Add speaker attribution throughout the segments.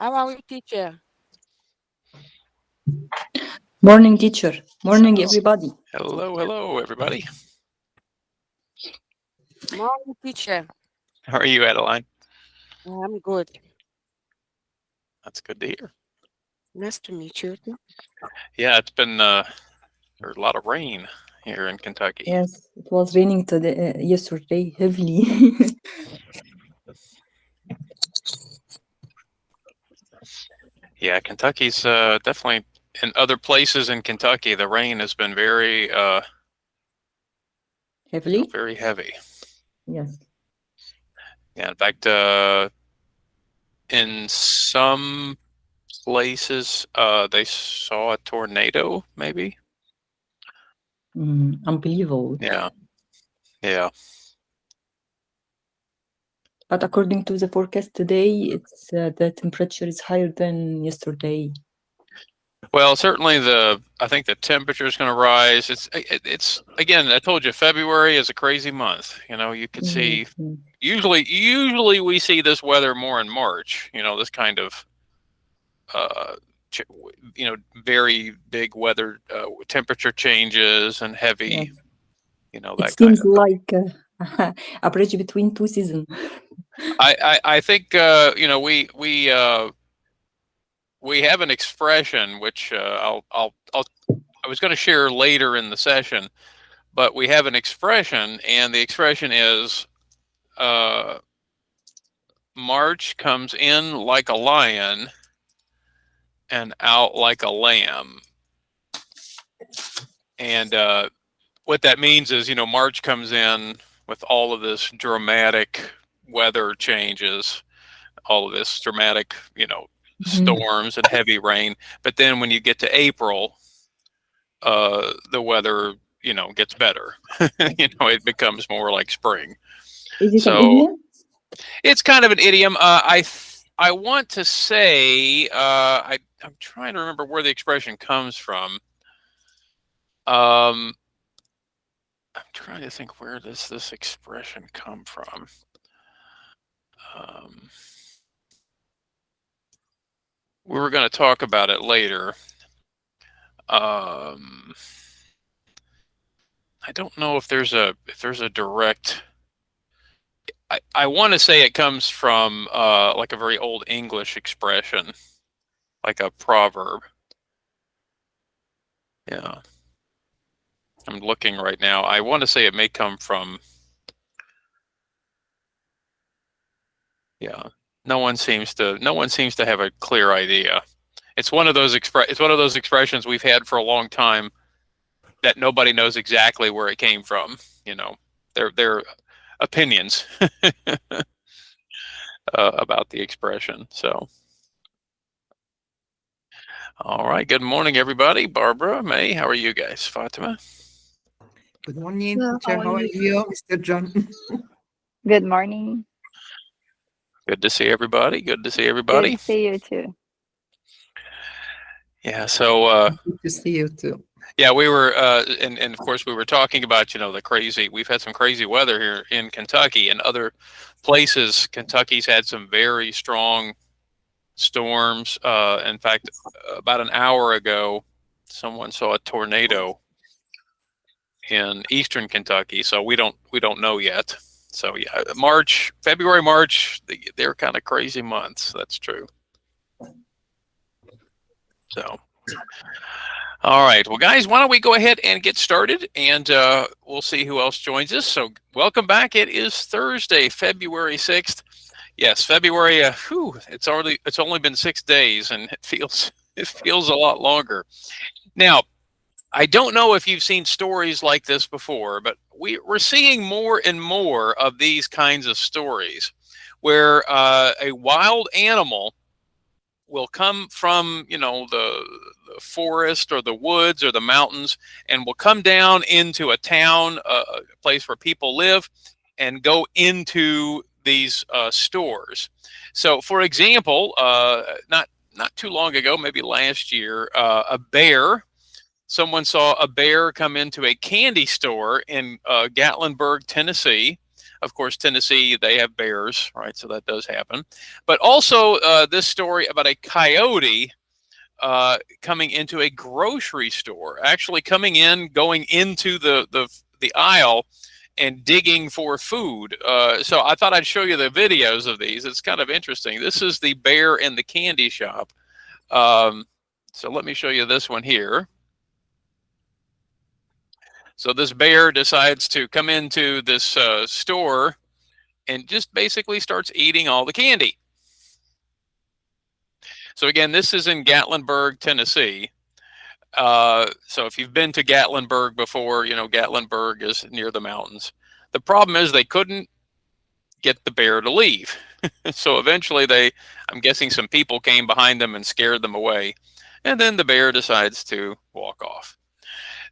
Speaker 1: How are you, teacher?
Speaker 2: Morning, teacher. Morning,
Speaker 3: So,
Speaker 2: everybody.
Speaker 3: hello, everybody.
Speaker 1: Morning, teacher.
Speaker 3: How are you, Adeline?
Speaker 1: I'm good.
Speaker 3: That's good to hear.
Speaker 1: Nice to meet you too.
Speaker 3: Yeah, it's been there's a lot of rain here in Kentucky.
Speaker 2: Yes, it was raining today, yesterday heavily.
Speaker 3: Yeah, Kentucky's definitely in other places in Kentucky. The rain has been very,
Speaker 2: Heavily?
Speaker 3: very heavy.
Speaker 2: Yes.
Speaker 3: Yeah, in fact, in some places, they saw a tornado. Maybe.
Speaker 2: Unbelievable.
Speaker 3: Yeah, yeah.
Speaker 2: But according to the forecast today, it's the temperature is higher than yesterday.
Speaker 3: Well, certainly I think the temperature is going to rise. It's again, I told you, February is a crazy month. You know, you could see
Speaker 2: Mhm.
Speaker 3: usually we see this weather more in March. You know, this kind of uh, very big weather, temperature changes and heavy.
Speaker 2: Yes.
Speaker 3: You know,
Speaker 2: It
Speaker 3: that kind
Speaker 2: seems
Speaker 3: of.
Speaker 2: like a bridge between two seasons.
Speaker 3: I think we have an expression which I was going to share later in the session. But we have an expression, and the expression is March comes in like a lion and out like a lamb. And what that means is, March comes in with all of this dramatic weather changes, all of this dramatic, storms and heavy rain. But then when you get to April, the weather, gets better. It becomes more like spring.
Speaker 2: Is it an
Speaker 3: So
Speaker 2: idiom?
Speaker 3: it's kind of an idiom. I want to say I'm trying to remember where the expression comes from. I'm trying to think, where does this expression come from? We were going to talk about it later. I don't know if there's a direct. I want to say it comes from like a very old English expression, like a proverb. Yeah. I'm looking right now. I want to say it may come from. Yeah. No one seems to have a clear idea. It's one of those expressions we've had for a long time that nobody knows exactly where it came from. Their opinions about the expression. So, all right. Good morning, everybody. Barbara, May, how are you guys? Fatima.
Speaker 4: Good morning,
Speaker 5: Hello,
Speaker 4: teacher.
Speaker 5: how
Speaker 4: How
Speaker 5: are
Speaker 4: are
Speaker 5: you?
Speaker 4: you, Mr. John?
Speaker 5: Good morning.
Speaker 3: Good to see everybody. Good to see
Speaker 5: Good
Speaker 3: everybody.
Speaker 5: to see you too.
Speaker 3: Yeah. So.
Speaker 4: Good to see you too.
Speaker 3: Yeah, we were, and of course we were talking about, the crazy. We've had some crazy weather here in Kentucky and other places. Kentucky's had some very strong storms. In fact, about an hour ago, someone saw a tornado in eastern Kentucky. So we don't know yet. So yeah, February, March, they're kind of crazy months. That's true. So. All right. Well, guys, why don't we go ahead and get started, and we'll see who else joins us. So welcome back. It is Thursday, February 6th. Yes, February. It's only been 6 days, and it feels a lot longer. Now, I don't know if you've seen stories like this before, but we're seeing more and more of these kinds of stories where a wild animal will come from, the forest or the woods or the mountains, and will come down into a town, a place where people live, and go into these stores. So, for example, not too long ago, maybe last year, someone saw a bear come into a candy store in Gatlinburg, Tennessee. Of course, Tennessee, they have bears, right? So that does happen. But also this story about a coyote coming into a grocery store, actually coming in, going into the aisle and digging for food. So I thought I'd show you the videos of these. It's kind of interesting. This is the bear in the candy shop. So let me show you this one here. So this bear decides to come into this store and just basically starts eating all the candy. So again, this is in Gatlinburg, Tennessee. So if you've been to Gatlinburg before, you know Gatlinburg is near the mountains. The problem is they couldn't get the bear to leave. So eventually I'm guessing some people came behind them and scared them away. And then the bear decides to walk off.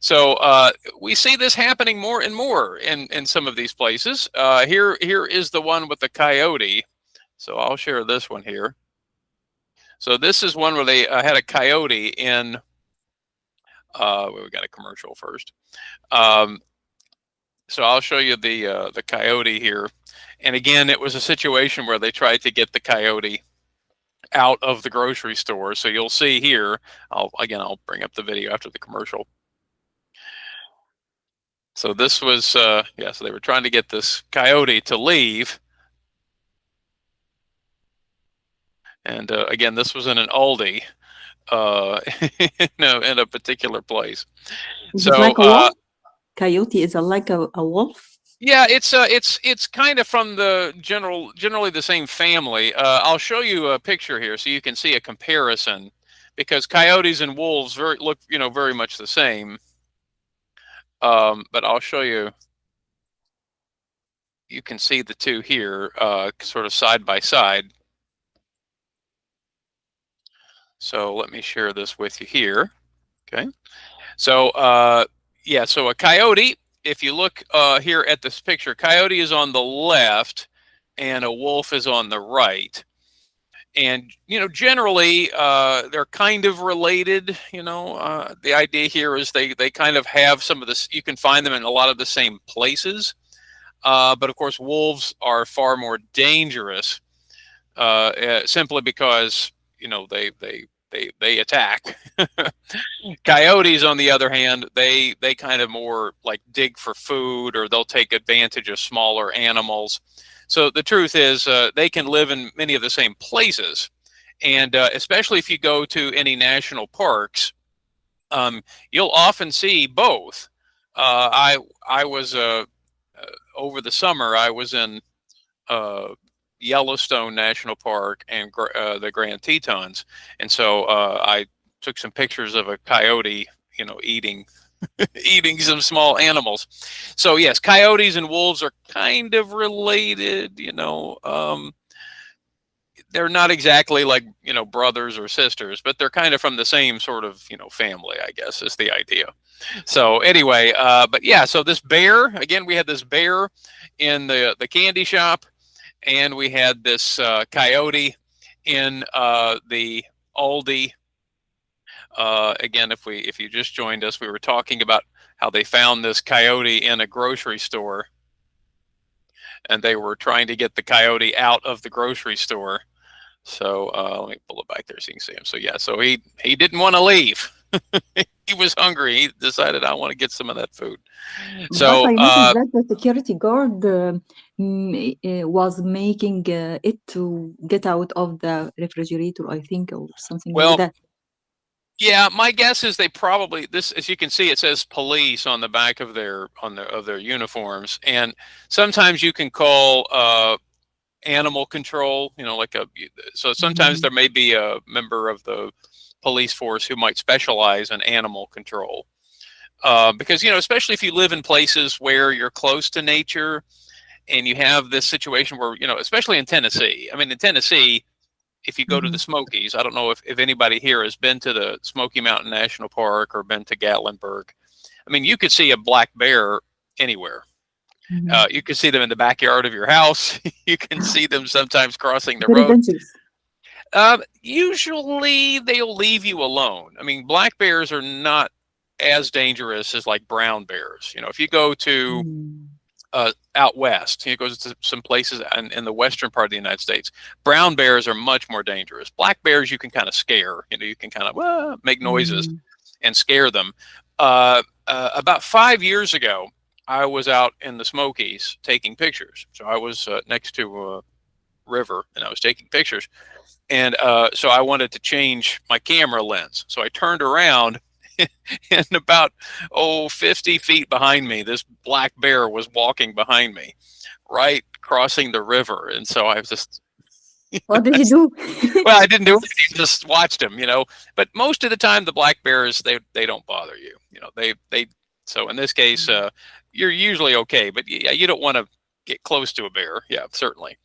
Speaker 3: So we see this happening more and more in some of these places. Here is the one with the coyote. So I'll share this one here. So this is one where they had a coyote in. We got a commercial first. So I'll show you the coyote here. And again, it was a situation where they tried to get the coyote out of the grocery store. So you'll see here. I'll bring up the video after the commercial. So this was, so they were trying to get this coyote to leave. And again, this was in an Aldi, in a particular place.
Speaker 2: Is
Speaker 3: So
Speaker 2: it like a wolf? Coyote is like a wolf?
Speaker 3: yeah, it's kind of from the generally the same family. I'll show you a picture here so you can see a comparison, because coyotes and wolves look very much the same. But I'll show you. You can see the two here, sort of side by side. So let me share this with you here. Okay. So so a coyote, if you look here at this picture, coyote is on the left and a wolf is on the right. And, generally they're kind of related. The idea here is they kind of have some of this, you can find them in a lot of the same places. But of course, wolves are far more dangerous simply because, they attack. Coyotes, on the other hand, they kind of more like dig for food, or they'll take advantage of smaller animals. So the truth is they can live in many of the same places. And especially if you go to any national parks, you'll often see both. I was over the summer, I was in Yellowstone National Park and the Grand Tetons, and so I took some pictures of a coyote, eating eating some small animals. So yes, coyotes and wolves are kind of related. They're not exactly like brothers or sisters, but they're kind of from the same sort of family, I guess, is the idea. So anyway, but yeah, so this bear, again, we had this bear in the candy shop, and we had this coyote in the Aldi. Again, if you just joined us, we were talking about how they found this coyote in a grocery store, and they were trying to get the coyote out of the grocery store. So let me pull it back there so you can see him. So yeah, so he didn't want to leave. He was hungry. He decided, I want to get some of that food. So
Speaker 2: but I noticed that the security guard was making it to get out of the refrigerator, I think, or something like that.
Speaker 3: Yeah, my guess is they probably, this, as you can see, it says police on the back of their uniforms, and sometimes you can call animal control, so sometimes there may be a member of the police force who might specialize in animal control, because especially if you live in places where you're close to nature, and you have this situation where especially in Tennessee. I mean, in Tennessee, if you go to the Smokies, I don't know if anybody here has been to the Smoky Mountain National Park or been to Gatlinburg. I mean, you could see a black bear anywhere. You can see them in the backyard of your house. You can see them sometimes crossing the road. Usually they'll leave you alone. I mean, black bears are not as dangerous as like brown bears. If you go to out west. It goes to some places in the western part of the United States. Brown bears are much more dangerous. Black bears you can kind of scare. You can kind of make noises and scare them. About 5 years ago, I was out in the Smokies taking pictures. So I was next to a river and I was taking pictures. And so I wanted to change my camera lens. So I turned around and about 50 feet behind me, this black bear was walking behind me, right crossing the river. And so I was just
Speaker 2: What did you do?
Speaker 3: well, I didn't do anything, just watched him, But most of the time the black bears, they don't bother you. They so in this case you're usually okay, but yeah, you don't want to get close to a bear. Yeah, certainly.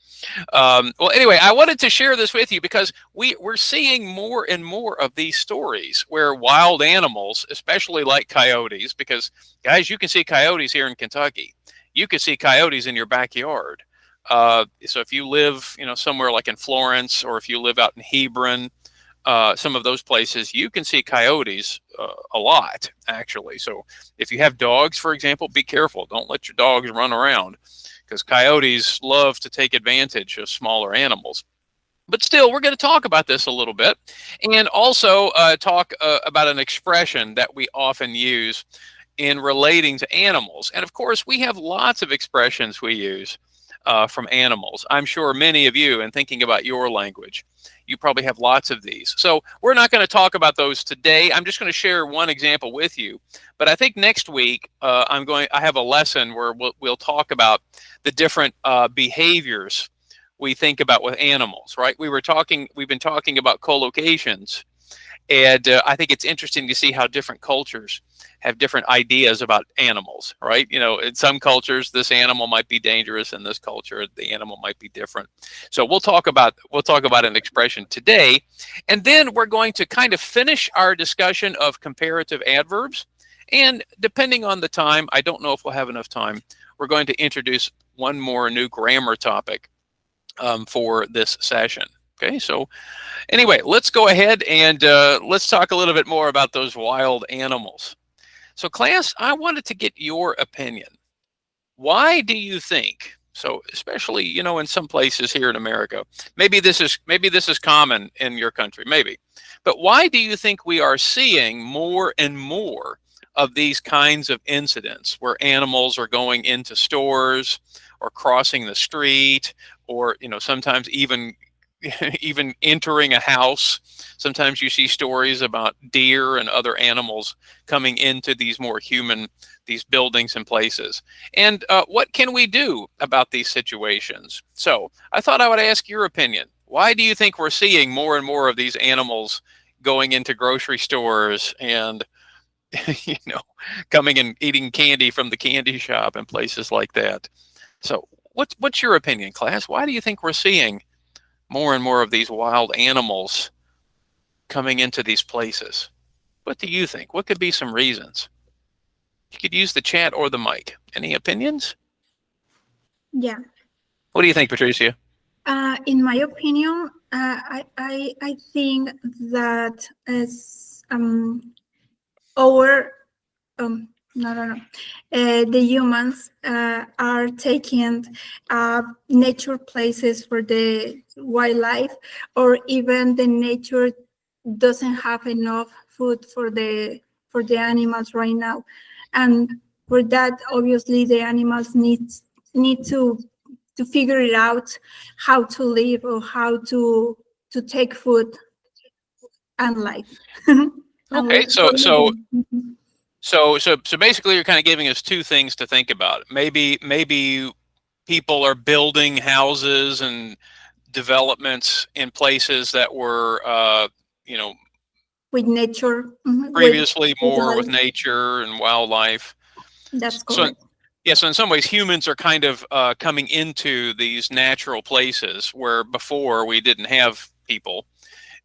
Speaker 3: Well, anyway, I wanted to share this with you because we're seeing more and more of these stories where wild animals, especially like coyotes, because guys, you can see coyotes here in Kentucky. You can see coyotes in your backyard. So if you live, somewhere like in Florence, or if you live out in Hebron, some of those places, you can see coyotes a lot, actually. So if you have dogs, for example, be careful. Don't let your dogs run around, because coyotes love to take advantage of smaller animals. But still, we're going to talk about this a little bit, and also talk about an expression that we often use in relating to animals. And of course, we have lots of expressions we use from animals. I'm sure many of you, in thinking about your language, you probably have lots of these. So we're not going to talk about those today. I'm just going to share one example with you. But I think next week I have a lesson where we'll talk about the different behaviors we think about with animals. Right? We've been talking about collocations, and I think it's interesting to see how different cultures have different ideas about animals, right? In some cultures, this animal might be dangerous. In this culture, the animal might be different. So we'll talk about an expression today, and then we're going to kind of finish our discussion of comparative adverbs. And depending on the time, I don't know if we'll have enough time, we're going to introduce one more new grammar topic for this session. Okay, so anyway, let's go ahead and let's talk a little bit more about those wild animals. So class, I wanted to get your opinion. Why do you think, so especially, in some places here in America, maybe this is common in your country, maybe, but why do you think we are seeing more and more of these kinds of incidents where animals are going into stores or crossing the street, or, sometimes even entering a house? Sometimes you see stories about deer and other animals coming into these these buildings and places. And what can we do about these situations? So I thought I would ask your opinion. Why do you think we're seeing more and more of these animals going into grocery stores and, coming and eating candy from the candy shop and places like that? So what's your opinion, class? Why do you think we're seeing more and more of these wild animals coming into these places? What do you think? What could be some reasons? You could use the chat or the mic. Any opinions?
Speaker 6: Yeah.
Speaker 3: What do you think, Patricia?
Speaker 6: In my opinion, I think that as our no. The humans are taking nature places for the wildlife, or even the nature doesn't have enough food for the animals right now, and for that, obviously, the animals need to figure it out how to live, or how to take food and life.
Speaker 3: Okay, so basically, you're kind of giving us two things to think about. Maybe people are building houses and developments in places that were,
Speaker 6: with nature,
Speaker 3: previously more with nature and wildlife.
Speaker 6: That's correct.
Speaker 3: So in some ways, humans are kind of coming into these natural places where before we didn't have people.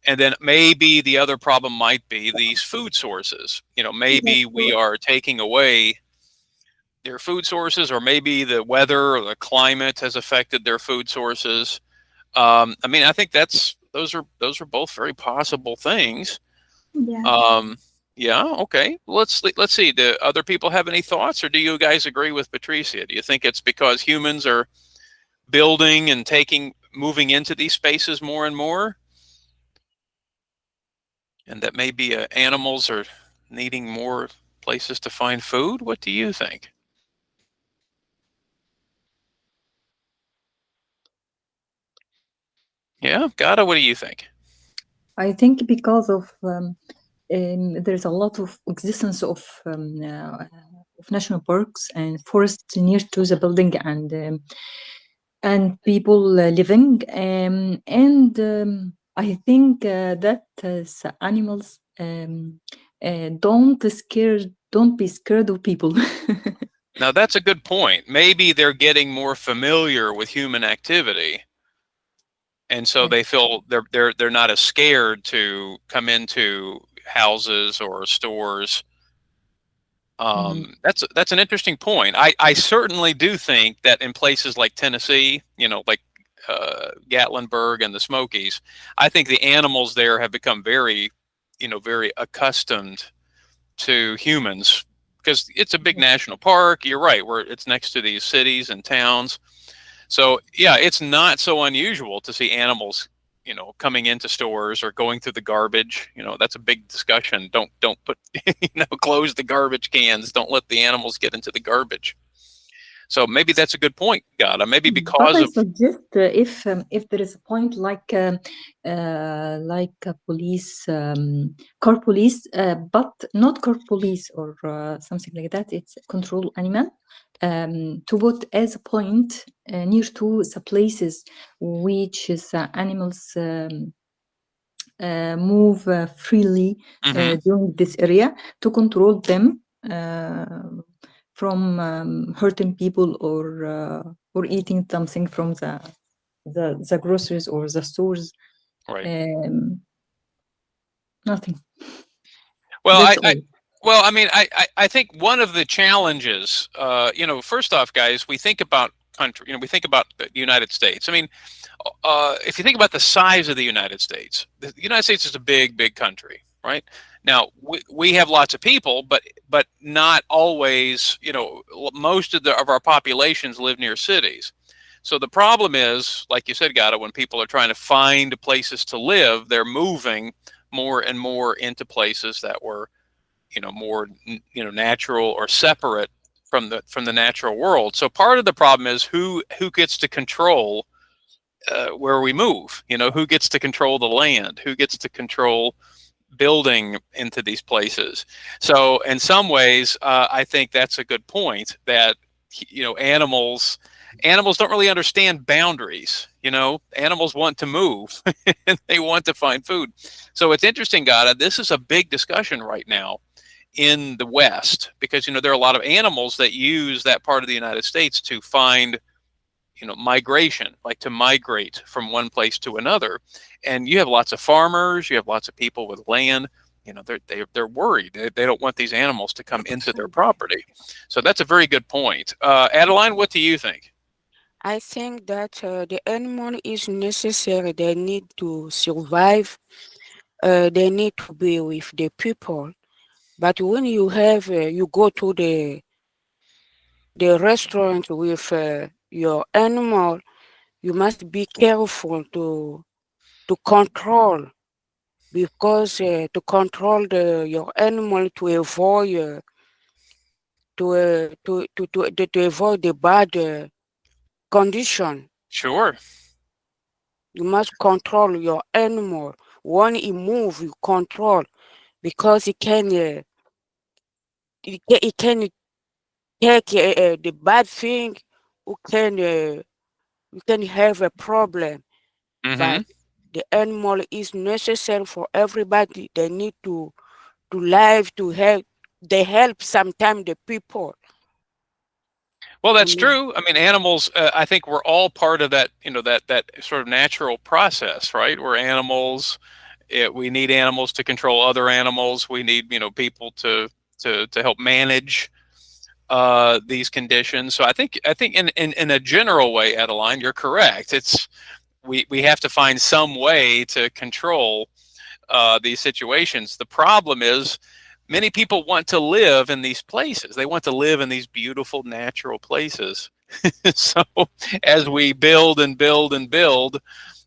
Speaker 3: And then maybe the other problem might be these food sources. Maybe we are taking away their food sources, or maybe the weather or the climate has affected their food sources. I think those are both very possible things.
Speaker 6: Yeah.
Speaker 3: Yeah. Okay. Let's see. Do other people have any thoughts, or do you guys agree with Patricia? Do you think it's because humans are building and moving into these spaces more and more, and that maybe animals are needing more places to find food? What do you think? Yeah, Gata, what do you think?
Speaker 2: I think because of there's a lot of existence of national parks and forests near to the building and people living and I think that the animals don't be scared of people.
Speaker 3: Now that's a good point. Maybe they're getting more familiar with human activity, and so they feel they're not as scared to come into houses or stores. That's an interesting point. I certainly do think that in places like Tennessee, like Gatlinburg and the Smokies, I think the animals there have become very, very accustomed to humans because it's a big national park. You're right, where it's next to these cities and towns. So yeah, it's not so unusual to see animals, coming into stores or going through the garbage. That's a big discussion. Don't put, close the garbage cans. Don't let the animals get into the garbage. So maybe that's a good point, Gata. Maybe
Speaker 2: But
Speaker 3: because
Speaker 2: I
Speaker 3: of
Speaker 2: suggest if there is a point like a police, car police, but not car police or something like that. It's control animal to put as a point near to the places which is animals move freely during this area to control them from hurting people or eating something from the groceries or the stores.
Speaker 3: right.
Speaker 2: Nothing.
Speaker 3: Well,
Speaker 2: That's all.
Speaker 3: well, I mean, I think one of the challenges, first off, guys, we think about country, we think about the United States. I mean, if you think about the size of the United States is a big, big country, right? Now, we have lots of people, but not always, most of our populations live near cities. So the problem is, like you said, Gata, when people are trying to find places to live, they're moving more and more into places that were, more, natural or separate from the natural world. So part of the problem is who gets to control where we move. Who gets to control the land? Who gets to control building into these places? So in some ways, I think that's a good point that animals don't really understand boundaries. Animals want to move and they want to find food. So it's interesting, Gata, this is a big discussion right now in the West because there are a lot of animals that use that part of the United States to find migration, like to migrate from one place to another. And you have lots of farmers, you have lots of people with land. They're worried. They don't want these animals to come into their property. So that's a very good point. Adeline, what do you think?
Speaker 1: I think that the animal is necessary. They need to survive. They need to be with the people. But when you go to the restaurant with your animal, you must be careful to control because to control your animal to avoid to avoid the bad condition.
Speaker 3: Sure.
Speaker 1: You must control your animal. When he move, you control because it can take the bad thing. You can have a problem. But the animal is necessary for everybody. They need to live to help. They help sometimes the people.
Speaker 3: Well, that's true. I mean, animals, I think we're all part of that, that sort of natural process, right? We're animals. We need animals to control other animals. We need, people to help manage these conditions. So I think in a general way, Adeline, you're correct. We have to find some way to control these situations. The problem is many people want to live in these places. They want to live in these beautiful natural places. So as we build and build and build,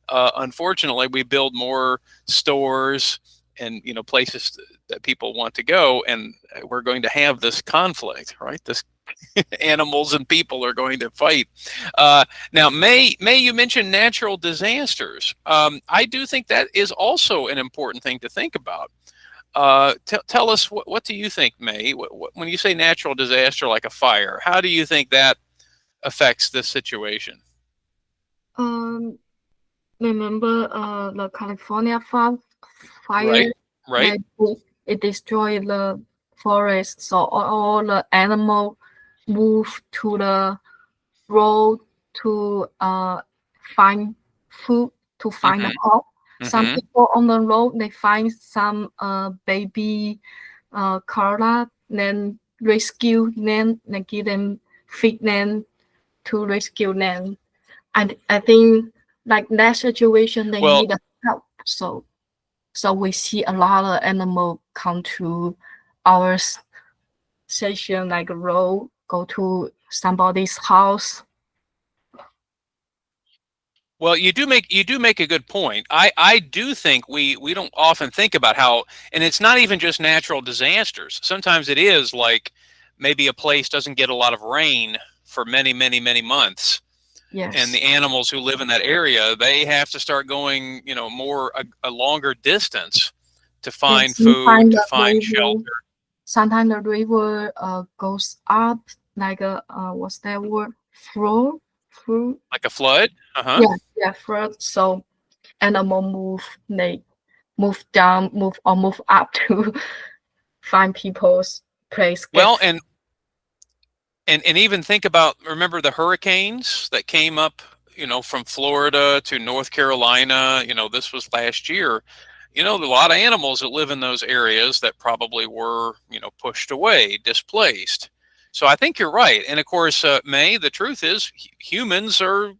Speaker 3: unfortunately, we build more stores and places that people want to go, and we're going to have this conflict, right? This animals and people are going to fight. Now, May, you mentioned natural disasters. I do think that is also an important thing to think about. Tell us, what do you think, May? When you say natural disaster like a fire, how do you think that affects this situation?
Speaker 7: Remember the California fire?
Speaker 3: Right.
Speaker 7: It destroyed the forest, so all the animal moved to the road to find food, to find a home. Some people on the road, they find some baby koala, then rescue them, then give them, feed them to rescue them. And I think like that situation, they need help. So we see a lot of animal come to our station, like a road, go to somebody's house.
Speaker 3: Well, you do make a good point. I do think we don't often think about how, and it's not even just natural disasters. Sometimes it is like maybe a place doesn't get a lot of rain for many, many, many months.
Speaker 7: Yes.
Speaker 3: And the animals who live in that area, they have to start going, a longer distance to find food, to find shelter.
Speaker 7: Sometimes the river goes up like a what's that word? Flow?
Speaker 3: Like a flood?
Speaker 7: Yeah, flood. So animal they move down, move up to find people's place.
Speaker 3: Well, and even think about, remember the hurricanes that came up, from Florida to North Carolina, this was last year. A lot of animals that live in those areas that probably were, pushed away, displaced. So I think you're right. And of course, May, the truth is humans are,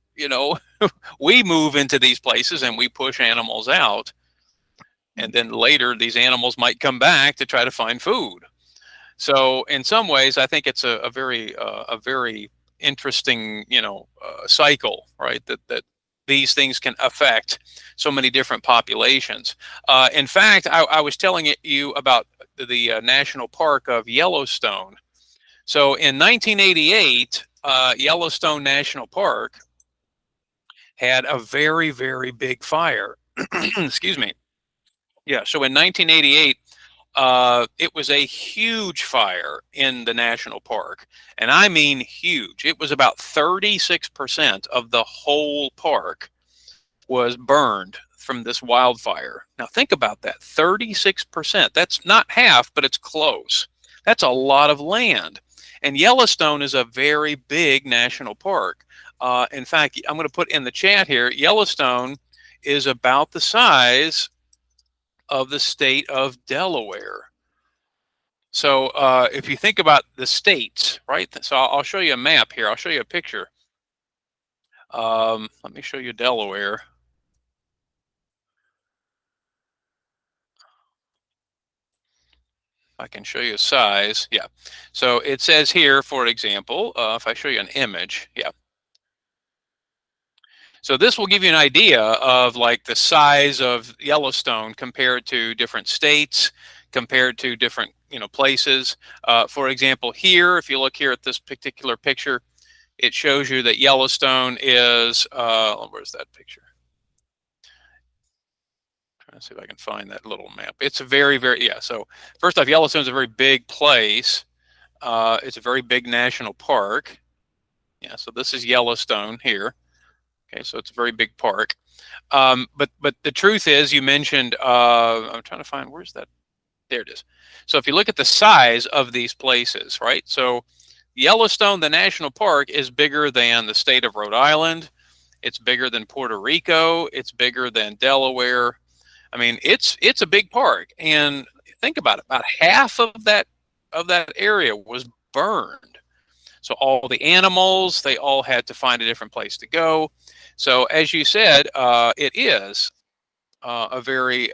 Speaker 3: we move into these places and we push animals out. And then later these animals might come back to try to find food. So in some ways, I think it's a very interesting, cycle, right? That these things can affect so many different populations. In fact, I was telling you about the National Park of Yellowstone. So in 1988, Yellowstone National Park had a very, very big fire. Excuse me. Yeah. So in 1988, it was a huge fire in the national park, and I mean huge. It was about 36% of the whole park was burned from this wildfire. Now think about that, 36%. That's not half, but it's close. That's a lot of land. And Yellowstone is a very big national park. In fact, I'm going to put in the chat here, Yellowstone is about the size of the state of Delaware. So if you think about the states, right? So I'll show you a map here. I'll show you a picture. Let me show you Delaware. I can show you a size. Yeah. So it says here, for example, if I show you an image, yeah. So this will give you an idea of like the size of Yellowstone compared to different states, compared to different places. For example, here, if you look here at this particular picture, it shows you that Yellowstone is, where's that picture? Trying to see if I can find that little map. It's a very, very, yeah. So first off, Yellowstone's a very big place. It's a very big national park. Yeah, so this is Yellowstone here. Okay, so it's a very big park. But the truth is, you mentioned, I'm trying to find, where's that? There it is. So if you look at the size of these places, right? So Yellowstone, the national park, is bigger than the state of Rhode Island. It's bigger than Puerto Rico. It's bigger than Delaware. I mean, it's a big park. And think about it, about half of that area was burned. So all the animals, they all had to find a different place to go. So as you said, it is a very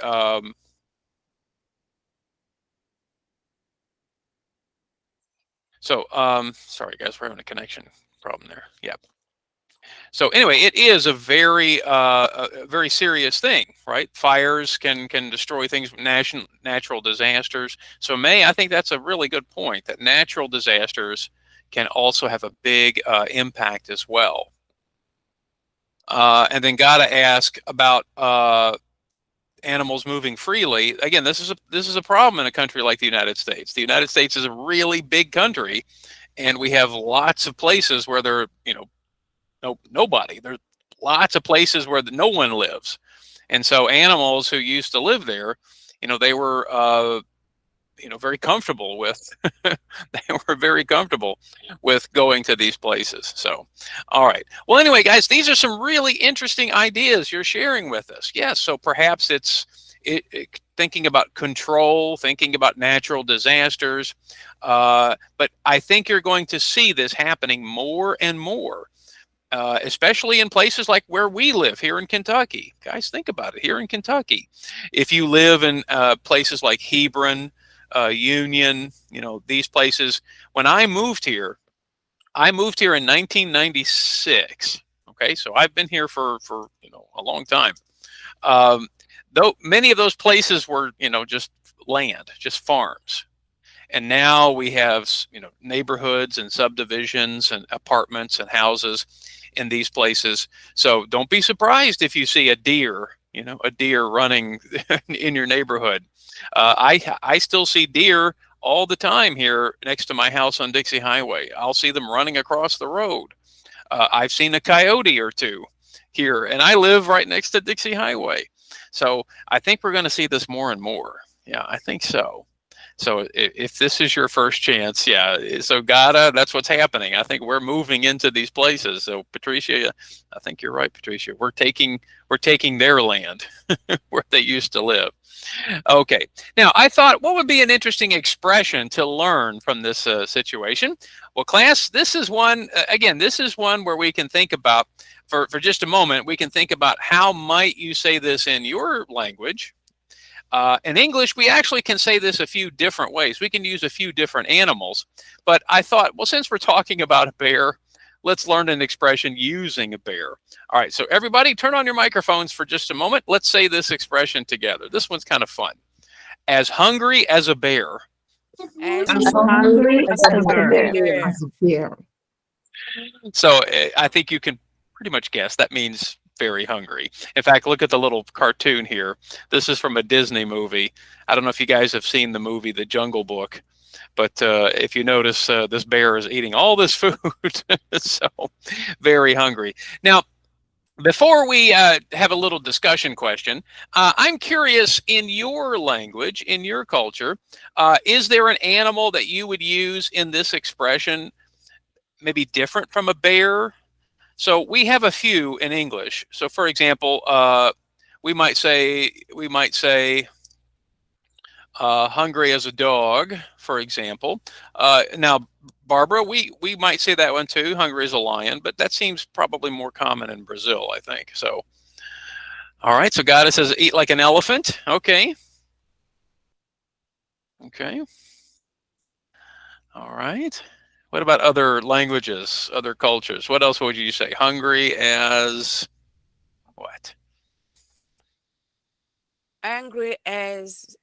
Speaker 3: So, sorry guys, we're having a connection problem there. Yep. So anyway, it is a very serious thing, right? Fires can destroy things, natural disasters. So May, I think that's a really good point, that natural disasters can also have a big impact as well. And then gotta ask about animals moving freely. Again, this is a problem in a country like the United States. The United States is a really big country, and we have lots of places where there, nobody. There's lots of places where no one lives, and so animals who used to live there, they were very comfortable with they were very comfortable with going to these places. So, all right. Well, anyway, guys, these are some really interesting ideas you're sharing with us. Yes. So perhaps it's thinking about control, thinking about natural disasters. But I think you're going to see this happening more and more. Especially in places like where we live here in Kentucky. Guys, think about it. Here in Kentucky, if you live in places like Hebron, Union, these places. When I moved here in 1996. Okay, so I've been here for a long time. Though many of those places were just land, just farms. And now we have neighborhoods and subdivisions and apartments and houses in these places. So don't be surprised if you see a deer running in your neighborhood. I still see deer all the time here next to my house on Dixie Highway. I'll see them running across the road. I've seen a coyote or two here, and I live right next to Dixie Highway. So I think we're going to see this more and more. Yeah, I think so. So if this is your first chance, yeah, so Gada, that's what's happening. I think we're moving into these places. So Patricia, I think you're right, Patricia. We're taking their land where they used to live. Okay. Now, I thought, what would be an interesting expression to learn from this situation? Well, class, this is one, again, this is one where we can think about, for just a moment, we can think about how might you say this in your language. In English, we actually can say this a few different ways. We can use a few different animals. But I thought, well, since we're talking about a bear, let's learn an expression using a bear. All right, so everybody turn on your microphones for just a moment. Let's say this expression together. This one's kind of fun. As hungry as a bear.
Speaker 1: As
Speaker 4: As
Speaker 5: hungry
Speaker 4: as
Speaker 5: as
Speaker 4: a
Speaker 5: a
Speaker 4: bear.
Speaker 5: bear.
Speaker 4: As a bear.
Speaker 3: So I think you can pretty much guess that means very hungry. In fact, look at the little cartoon here. This is from a Disney movie. I don't know if you guys have seen the movie The Jungle Book, but if you notice, this bear is eating all this food. So very hungry. Now, before we have a little discussion question, I'm curious, in your language, in your culture, is there an animal that you would use in this expression, maybe different from a bear? So we have a few in English. So for example, we might say hungry as a dog, for example. Now, Barbara, we might say that one too, hungry as a lion, but that seems probably more common in Brazil, I think. So, all right. So Gada says eat like an elephant. Okay. Okay. All right. What about other languages, other cultures? What else would you say? Hungry as what?
Speaker 1: angry as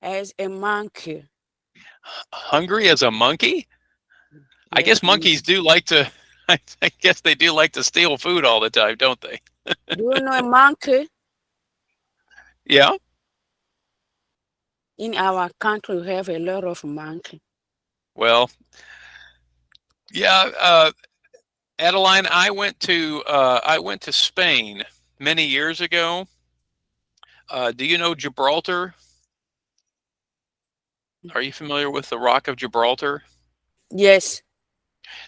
Speaker 1: a monkey.
Speaker 3: Hungry as a monkey? I
Speaker 1: Yes,
Speaker 3: guess monkeys do like to, I guess they do like to steal food all the time, don't they?
Speaker 1: do you know a monkey?
Speaker 3: Yeah.
Speaker 1: In our country, we have a lot of monkey.
Speaker 3: Well, yeah. Adeline, I went to Spain many years ago. Do you know Gibraltar? Are you familiar with the Rock of Gibraltar?
Speaker 1: Yes.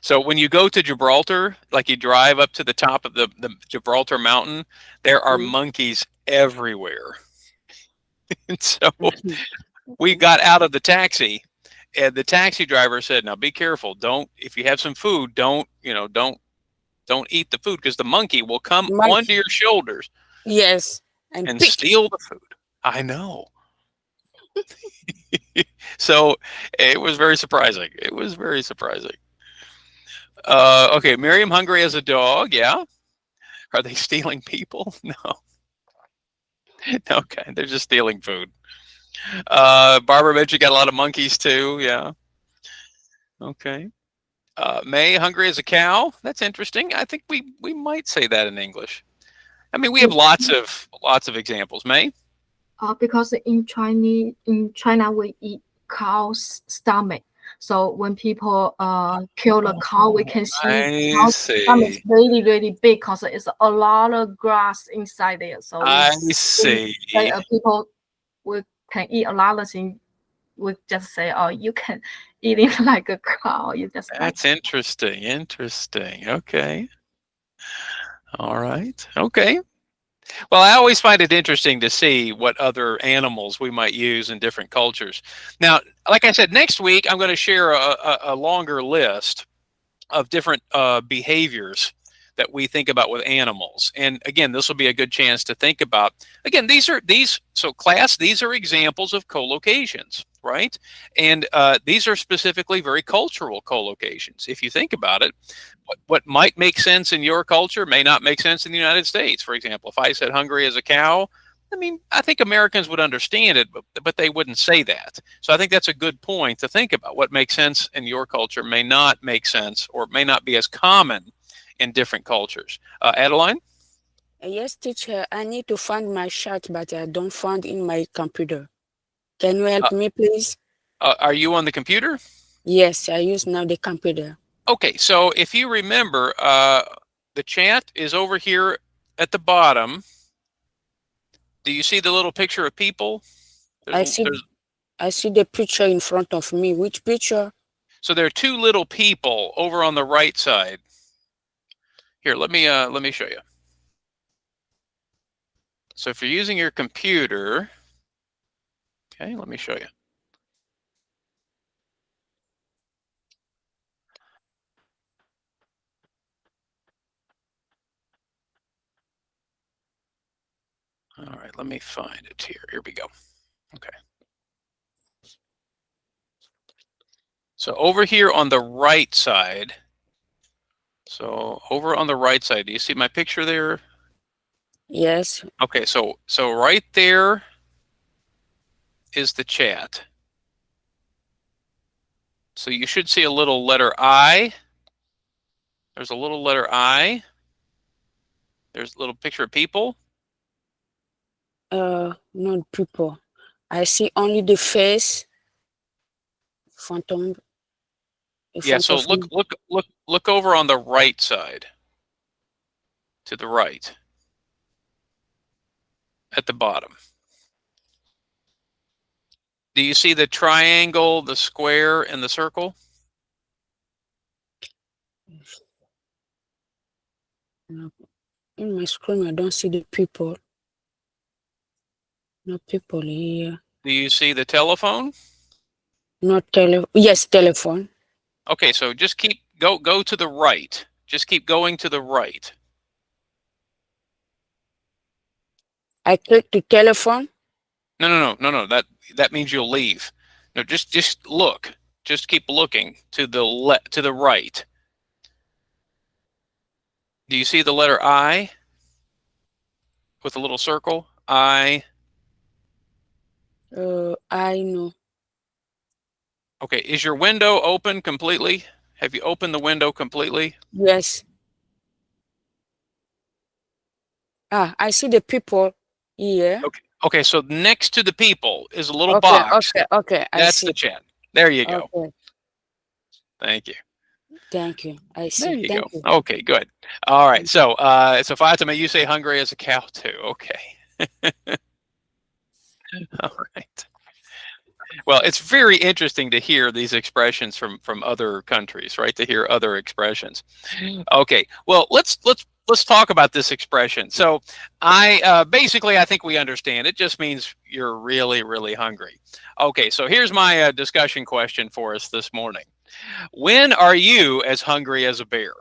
Speaker 3: So when you go to Gibraltar, like you drive up to the top of the Gibraltar mountain, there are monkeys everywhere. And so we got out of the taxi, and the taxi driver said, "Now be careful. If you have some food, don't eat the food, because the monkey will come
Speaker 1: Monkey.
Speaker 3: onto your shoulders
Speaker 1: Yes. And
Speaker 3: and
Speaker 1: pick.
Speaker 3: steal the food." I know. So it was very surprising. It was very surprising. Okay, Miriam, hungry as a dog. Yeah. Are they stealing people? No. Okay, they're just stealing food. Barbara mentioned you got a lot of monkeys too. Yeah. Okay. May, hungry as a cow. That's interesting. I think we might say that in English. I mean, we have lots of examples. May.
Speaker 7: Because in China we eat cow's stomach. So when people kill the cow, we can see
Speaker 3: I
Speaker 7: cow's stomach is
Speaker 3: see.
Speaker 7: really, really big because it's a lot of grass inside there. So
Speaker 3: I see.
Speaker 7: say, people we can eat a lot of things. We just say, oh, you can eat it like a cow. You just
Speaker 3: That's interesting. Interesting. Okay. All right. Okay. Well, I always find it interesting to see what other animals we might use in different cultures. Now, like I said, next week I'm going to share a longer list of different behaviors that we think about with animals. And again, this will be a good chance to think about. Again, these are examples of collocations, right? And these are specifically very cultural collocations. If you think about it, what might make sense in your culture may not make sense in the United States. For example, if I said hungry as a cow, I mean, I think Americans would understand it, but they wouldn't say that. So I think that's a good point to think about. What makes sense in your culture may not make sense or may not be as common in different cultures. Adeline?
Speaker 1: Yes, teacher, I need to find my chart, but I don't find in my computer. Can you help me, please?
Speaker 3: Are you on the computer?
Speaker 1: Yes, I use now the computer.
Speaker 3: Okay, so if you remember, the chat is over here at the bottom. Do you see the little picture of people?
Speaker 1: I see the picture in front of me. Which picture?
Speaker 3: So there are two little people over on the right side. Here, let me show you. So if you're using your computer, okay, let me show you. All right, let me find it here. Here we go. Okay. So over here on the right side, do you see my picture there?
Speaker 1: Yes.
Speaker 3: Okay, so right there is the chat. So you should see a little letter I. There's a little letter I. There's a little picture of people.
Speaker 1: Not people. I see only the face. Phantom.
Speaker 3: Yeah, so look over on the right side. To the right. At the bottom. Do you see the triangle, the square, and the circle?
Speaker 1: No. In my screen, I don't see the people. No people here.
Speaker 3: Do you see the telephone?
Speaker 1: Not yes, telephone.
Speaker 3: Okay, so just go to the right. Just keep going to the right.
Speaker 1: I click the telephone.
Speaker 3: No. That means you'll leave. No, just look. Just keep looking to the right. Do you see the letter I with a little circle? I.
Speaker 1: I know.
Speaker 3: Okay, is your window open completely? Have you opened the window completely?
Speaker 1: Yes. I see the people here.
Speaker 3: Okay, so next to the people is a little
Speaker 1: Okay,
Speaker 3: box.
Speaker 1: okay.
Speaker 3: That's the chat. There you go.
Speaker 1: Okay.
Speaker 3: Thank you.
Speaker 1: Thank you. I see.
Speaker 3: There you
Speaker 1: Thank
Speaker 3: go.
Speaker 1: you.
Speaker 3: Okay, good. All right. So Fatima, you say hungry as a cow too. Okay. All right. Well, it's very interesting to hear these expressions from other countries, right? To hear other expressions. Okay. Well, let's talk about this expression. So, I think we understand. It just means you're really, really hungry. Okay. So here's my discussion question for us this morning. When are you as hungry as a bear?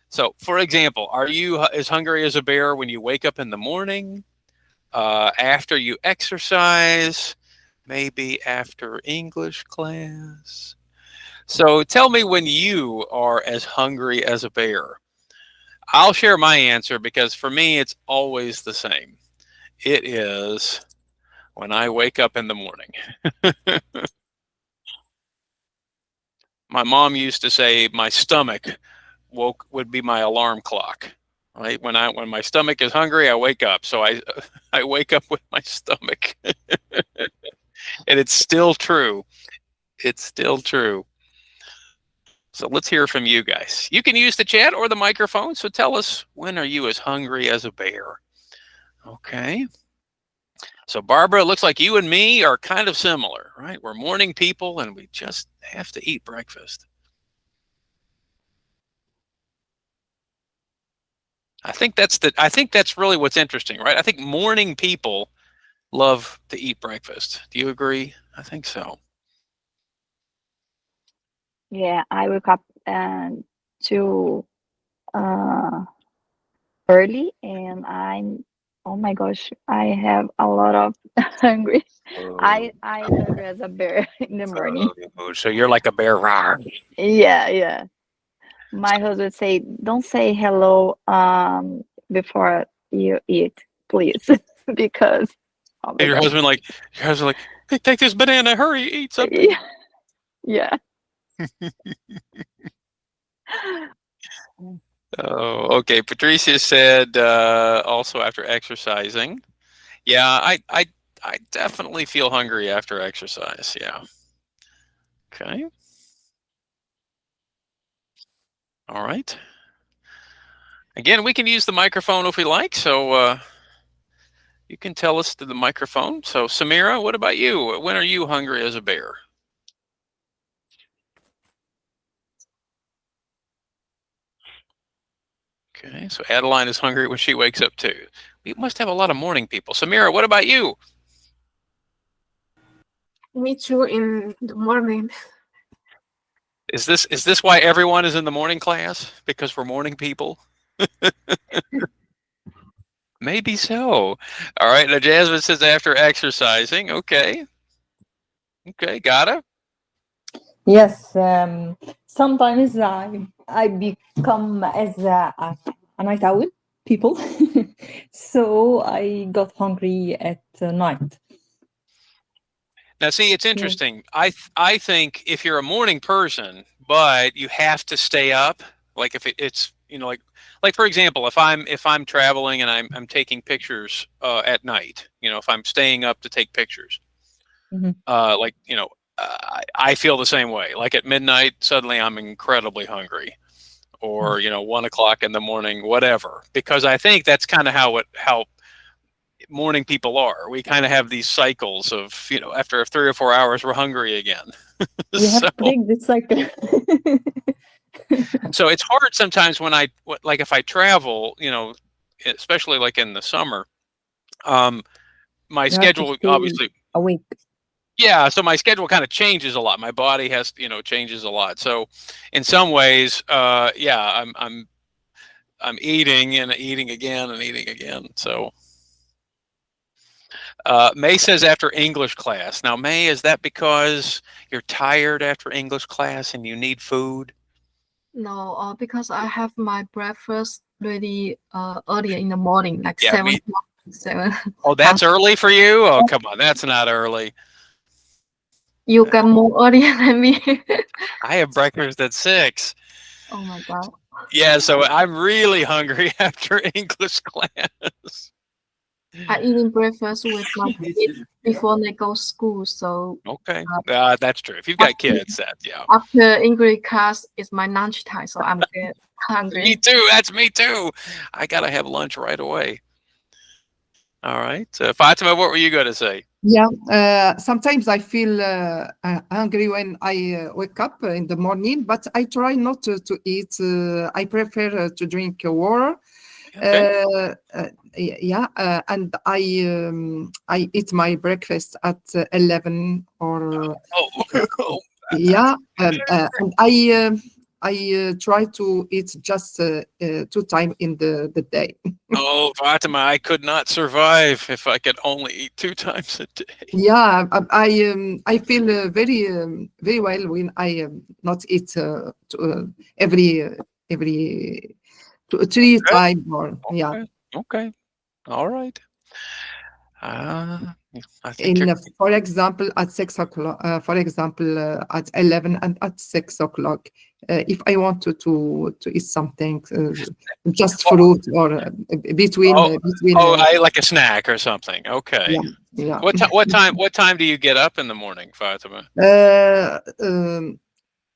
Speaker 3: So, for example, are you as hungry as a bear when you wake up in the morning, after you exercise, maybe after English class. So tell me when you are as hungry as a bear. I'll share my answer because for me, it's always the same. It is when I wake up in the morning. My mom used to say my stomach would be my alarm clock. Right? When my stomach is hungry, I wake up. So I wake up with my stomach. And it's still true. It's still true. So let's hear from you guys. You can use the chat or the microphone. So tell us, when are you as hungry as a bear? Okay. So Barbara, it looks like you and me are kind of similar, right? We're morning people and we just have to eat breakfast. I think that's really what's interesting, right? I think morning people love to eat breakfast. Do you agree? I think so.
Speaker 5: Yeah, I wake up too early, and oh my gosh, I have a lot of hungry. I hungry as a bear in the morning.
Speaker 3: So you're like a bear.
Speaker 5: Yeah, yeah. My husband say, "Don't say hello before you eat, please," because oh my
Speaker 3: And
Speaker 5: gosh.
Speaker 3: your husband like, hey, take this banana, hurry, eat something.
Speaker 5: Yeah, yeah.
Speaker 3: Oh, okay. Patricia said also after exercising. Yeah, I definitely feel hungry after exercise. Yeah. Okay. All right. Again, we can use the microphone if we like. So you can tell us to the microphone. So Samira, what about you? When are you hungry as a bear? Okay. So Adeline is hungry when she wakes up too. We must have a lot of morning people. Samira, what about you?
Speaker 7: Me too in the morning.
Speaker 3: Is this why everyone is in the morning class? Because we're morning people? Maybe so. All right. Now Jasmine says after exercising. Okay. Okay. Got it.
Speaker 2: Yes, sometimes I become as a night owl people, so I got hungry at night.
Speaker 3: Now, see, it's interesting. I think if you're a morning person, but you have to stay up, like if it's like for example, if I'm traveling and I'm taking pictures at night, if I'm staying up to take pictures,
Speaker 2: Mhm.
Speaker 3: like I feel the same way. Like at midnight, suddenly I'm incredibly hungry, or 1 o'clock in the morning, whatever. Because I think that's kind of how morning people are. We kind of have these cycles of, after 3 or 4 hours, we're hungry again.
Speaker 2: You have
Speaker 3: so,
Speaker 2: to break this cycle.
Speaker 3: so it's hard sometimes when like if I travel, especially like in the summer, my
Speaker 2: You have to
Speaker 3: schedule
Speaker 2: stay
Speaker 3: obviously,
Speaker 2: awake.
Speaker 3: yeah. So my schedule kind of changes a lot. My body has, changes a lot. So in some ways, yeah, I'm eating and eating again and eating again. So May says after English class. Now, May, is that because you're tired after English class and you need food?
Speaker 7: No, because I have my breakfast ready earlier in the morning, like
Speaker 3: Yeah,
Speaker 7: 7 o'clock, 7.
Speaker 3: Oh, that's early for you? Oh, come on, that's not early.
Speaker 7: You get more earlier than me.
Speaker 3: I have breakfast at 6.
Speaker 7: Oh my God.
Speaker 3: Yeah, so I'm really hungry after English class.
Speaker 7: I eating breakfast with my kids before they go school. So
Speaker 3: Okay, that's true. If you've got
Speaker 7: after,
Speaker 3: kids, yeah.
Speaker 7: after English class is my lunch time, so I'm get
Speaker 3: Me
Speaker 7: hungry.
Speaker 3: too. That's me too. I gotta have lunch right away. All right, Fatima, what were you going to say?
Speaker 4: Yeah, sometimes I feel hungry when I wake up in the morning, but I try not to eat. I prefer to drink water.
Speaker 3: Okay.
Speaker 4: Yeah, and I eat my breakfast at 11 or
Speaker 3: Oh,
Speaker 4: yeah, and I try to eat just 2 times in the day.
Speaker 3: Oh, Fatima, I could not survive if I could only eat 2 times a day.
Speaker 4: Yeah, I feel very well when I not eat every 3 times or yeah.
Speaker 3: Okay. Okay. All right. I think
Speaker 4: In
Speaker 3: you're
Speaker 4: for example at 6 o'clock, for example at 11 and at 6 o'clock, if I want to eat something, just
Speaker 3: oh,
Speaker 4: fruit or between
Speaker 3: I like a snack or something. Okay.
Speaker 4: yeah, yeah.
Speaker 3: What time do you get up in the morning, Fatima?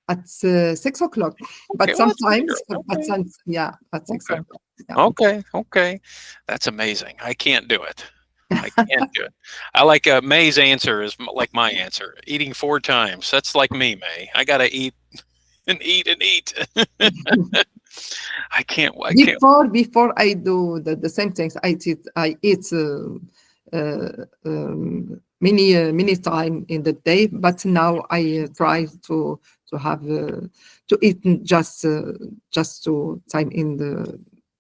Speaker 4: At 6 o'clock, but
Speaker 3: Okay, well, that's pretty
Speaker 4: sometimes
Speaker 3: early.
Speaker 4: at
Speaker 3: Okay.
Speaker 4: some, yeah, at six
Speaker 3: Okay.
Speaker 4: o'clock. Yeah.
Speaker 3: Okay. Okay. That's amazing. I can't do it. I can't do it. I like May's answer is like my answer. Eating 4 times. That's like me, May. I gotta eat and eat and eat. I can't.
Speaker 4: Before I do the same things, I eat many time in the day, but now I try to have to eat just 2 time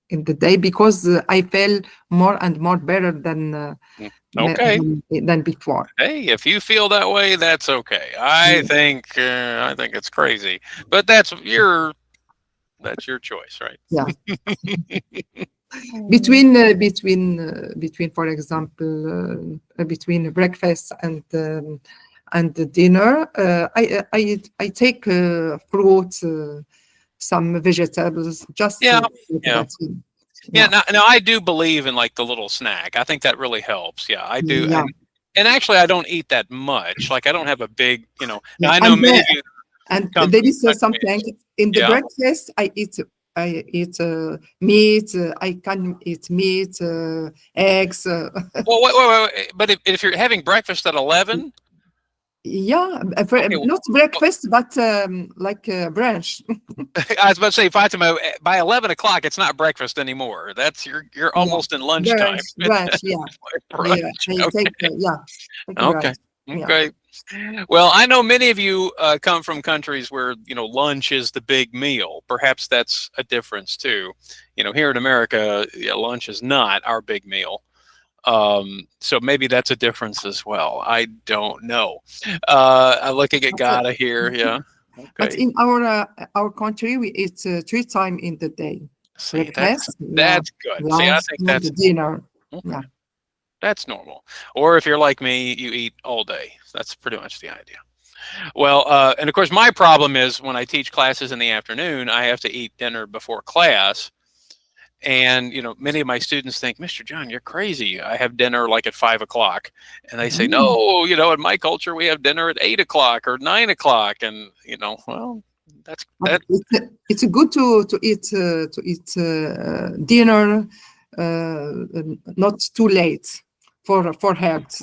Speaker 4: in the day, because I feel more and more better
Speaker 3: Okay.
Speaker 4: than before.
Speaker 3: Hey, if you feel that way, that's okay. I think it's crazy, but that's your choice, right?
Speaker 4: Yeah. Between for example between breakfast and the dinner, I take fruit, some vegetables, just
Speaker 3: Yeah.
Speaker 4: like
Speaker 3: Yeah.
Speaker 4: that.
Speaker 3: Yeah. Now I do believe in like the little snack. I think that really helps. Yeah, I do.
Speaker 4: Yeah.
Speaker 3: And actually, I don't eat that much. Like I don't have a big, Now
Speaker 4: Yeah.
Speaker 3: I know many of you
Speaker 4: And
Speaker 3: come
Speaker 4: there
Speaker 3: from
Speaker 4: is
Speaker 3: countries.
Speaker 4: something in the
Speaker 3: Yeah.
Speaker 4: breakfast. I eat meat. I can eat meat, eggs.
Speaker 3: Well, wait. But if you're having breakfast at 11,
Speaker 4: Yeah,
Speaker 3: okay.
Speaker 4: not breakfast, but like brunch.
Speaker 3: I was about to say, Fatima, by 11 o'clock, it's not breakfast anymore. That's you're
Speaker 4: Yeah,
Speaker 3: almost in lunchtime.
Speaker 4: brunch. Yeah,
Speaker 3: Brunch.
Speaker 4: yeah. I take yeah. Take
Speaker 3: Okay.
Speaker 4: brunch. Yeah.
Speaker 3: Okay. Well, I know many of you come from countries where lunch is the big meal. Perhaps that's a difference too. Here in America, lunch is not our big meal. So maybe that's a difference as well. I don't know. I'm looking at Gata here. Yeah.
Speaker 4: But
Speaker 3: Okay.
Speaker 4: in our country, we eat 3 times in the day.
Speaker 3: See,
Speaker 4: Breakfast,
Speaker 3: that's good. See, I
Speaker 4: lunch,
Speaker 3: think
Speaker 4: and
Speaker 3: that's
Speaker 4: the dinner.
Speaker 3: okay.
Speaker 4: Yeah.
Speaker 3: That's normal. Or if you're like me, you eat all day. That's pretty much the idea. Well, and of course, my problem is when I teach classes in the afternoon, I have to eat dinner before class. And, many of my students think, Mr. John, you're crazy. I have dinner like at 5 o'clock. And they say, no, in my culture, we have dinner at 8 o'clock or 9 o'clock. And, well, that's that.
Speaker 4: It's good to eat dinner not too late for health.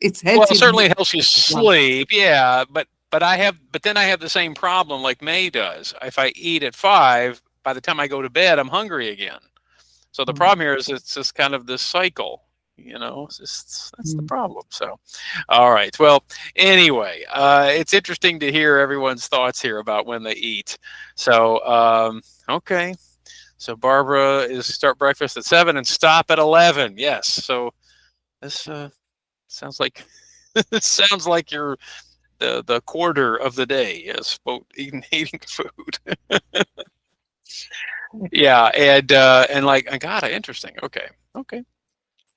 Speaker 4: It's
Speaker 3: Well,
Speaker 4: healthy.
Speaker 3: it certainly helps you sleep. Yeah. But then I have the same problem like May does. If I eat at 5, by the time I go to bed, I'm hungry again. So the problem here is it's just kind of this cycle, that's the problem. So, all right. Well, anyway, it's interesting to hear everyone's thoughts here about when they eat. So, okay. So Barbara is start breakfast at 7 and stop at 11. Yes. So this sounds like you're the quarter of the day is eating food. Yeah, and like Agata, interesting. Okay.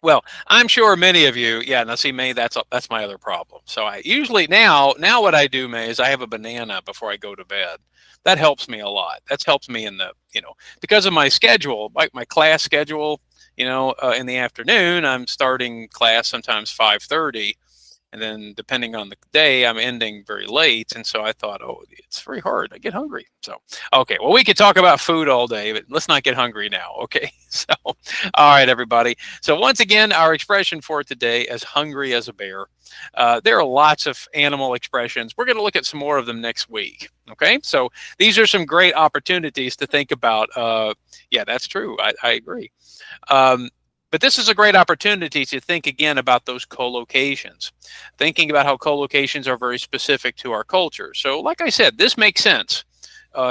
Speaker 3: Well, I'm sure many of you, yeah. Now, see, May, that's my other problem. So I usually now what I do, May, is I have a banana before I go to bed. That helps me a lot. That's helped me in the because of my schedule, like my class schedule. In the afternoon, I'm starting class sometimes 5:30. And then depending on the day, I'm ending very late. And so I thought, oh, it's very hard. I get hungry. So, okay, well, we could talk about food all day, but let's not get hungry now. Okay. So, all right, everybody. So once again, our expression for today is hungry as a bear. There are lots of animal expressions. We're going to look at some more of them next week. Okay. So these are some great opportunities to think about. Yeah, that's true. I agree. But this is a great opportunity to think again about those collocations, thinking about how collocations are very specific to our culture. So like I said, this makes sense.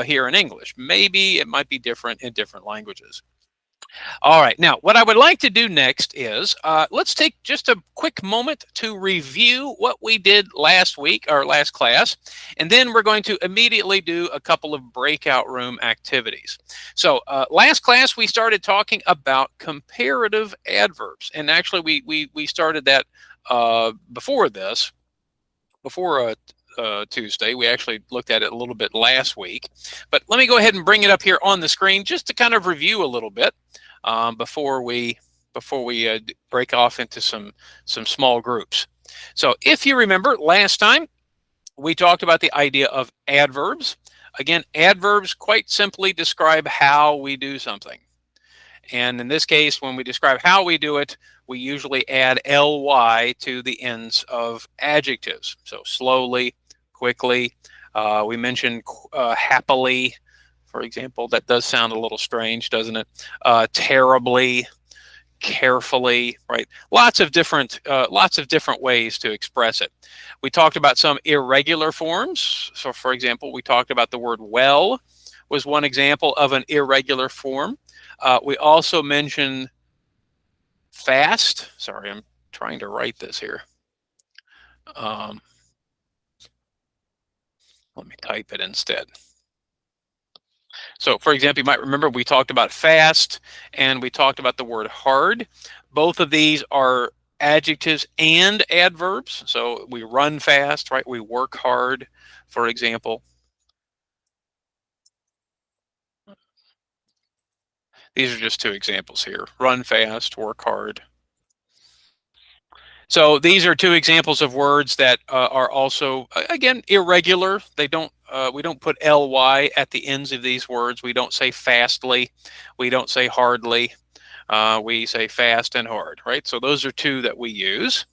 Speaker 3: here in English. Maybe it might be different in different languages. All right, now what I would like to do next is let's take just a quick moment to review what we did last week, our last class, and then we're going to immediately do a couple of breakout room activities. So last class we started talking about comparative adverbs, and actually we started that before this, before Tuesday. We actually looked at it a little bit last week, but let me go ahead and bring it up here on the screen just to kind of review a little bit before we break off into some small groups. So if you remember last time, we talked about the idea of adverbs. Again, adverbs quite simply describe how we do something. And in this case, when we describe how we do it, we usually add ly to the ends of adjectives. So slowly, quickly. We mentioned happily, for example. That does sound a little strange, doesn't it? Terribly, carefully, right? Lots of different ways to express it. We talked about some irregular forms. So, for example, we talked about the word well was one example of an irregular form. We also mentioned fast. Sorry, I'm trying to write this here. Let me type it instead. So, for example, you might remember we talked about fast and we talked about the word hard. Both of these are adjectives and adverbs. So we run fast, right? We work hard, for example. These are just two examples here. Run fast, work hard. So these are two examples of words that are also, again, irregular. They don't. We don't put ly at the ends of these words. We don't say fastly. We don't say hardly. We say fast and hard, right? So those are two that we use.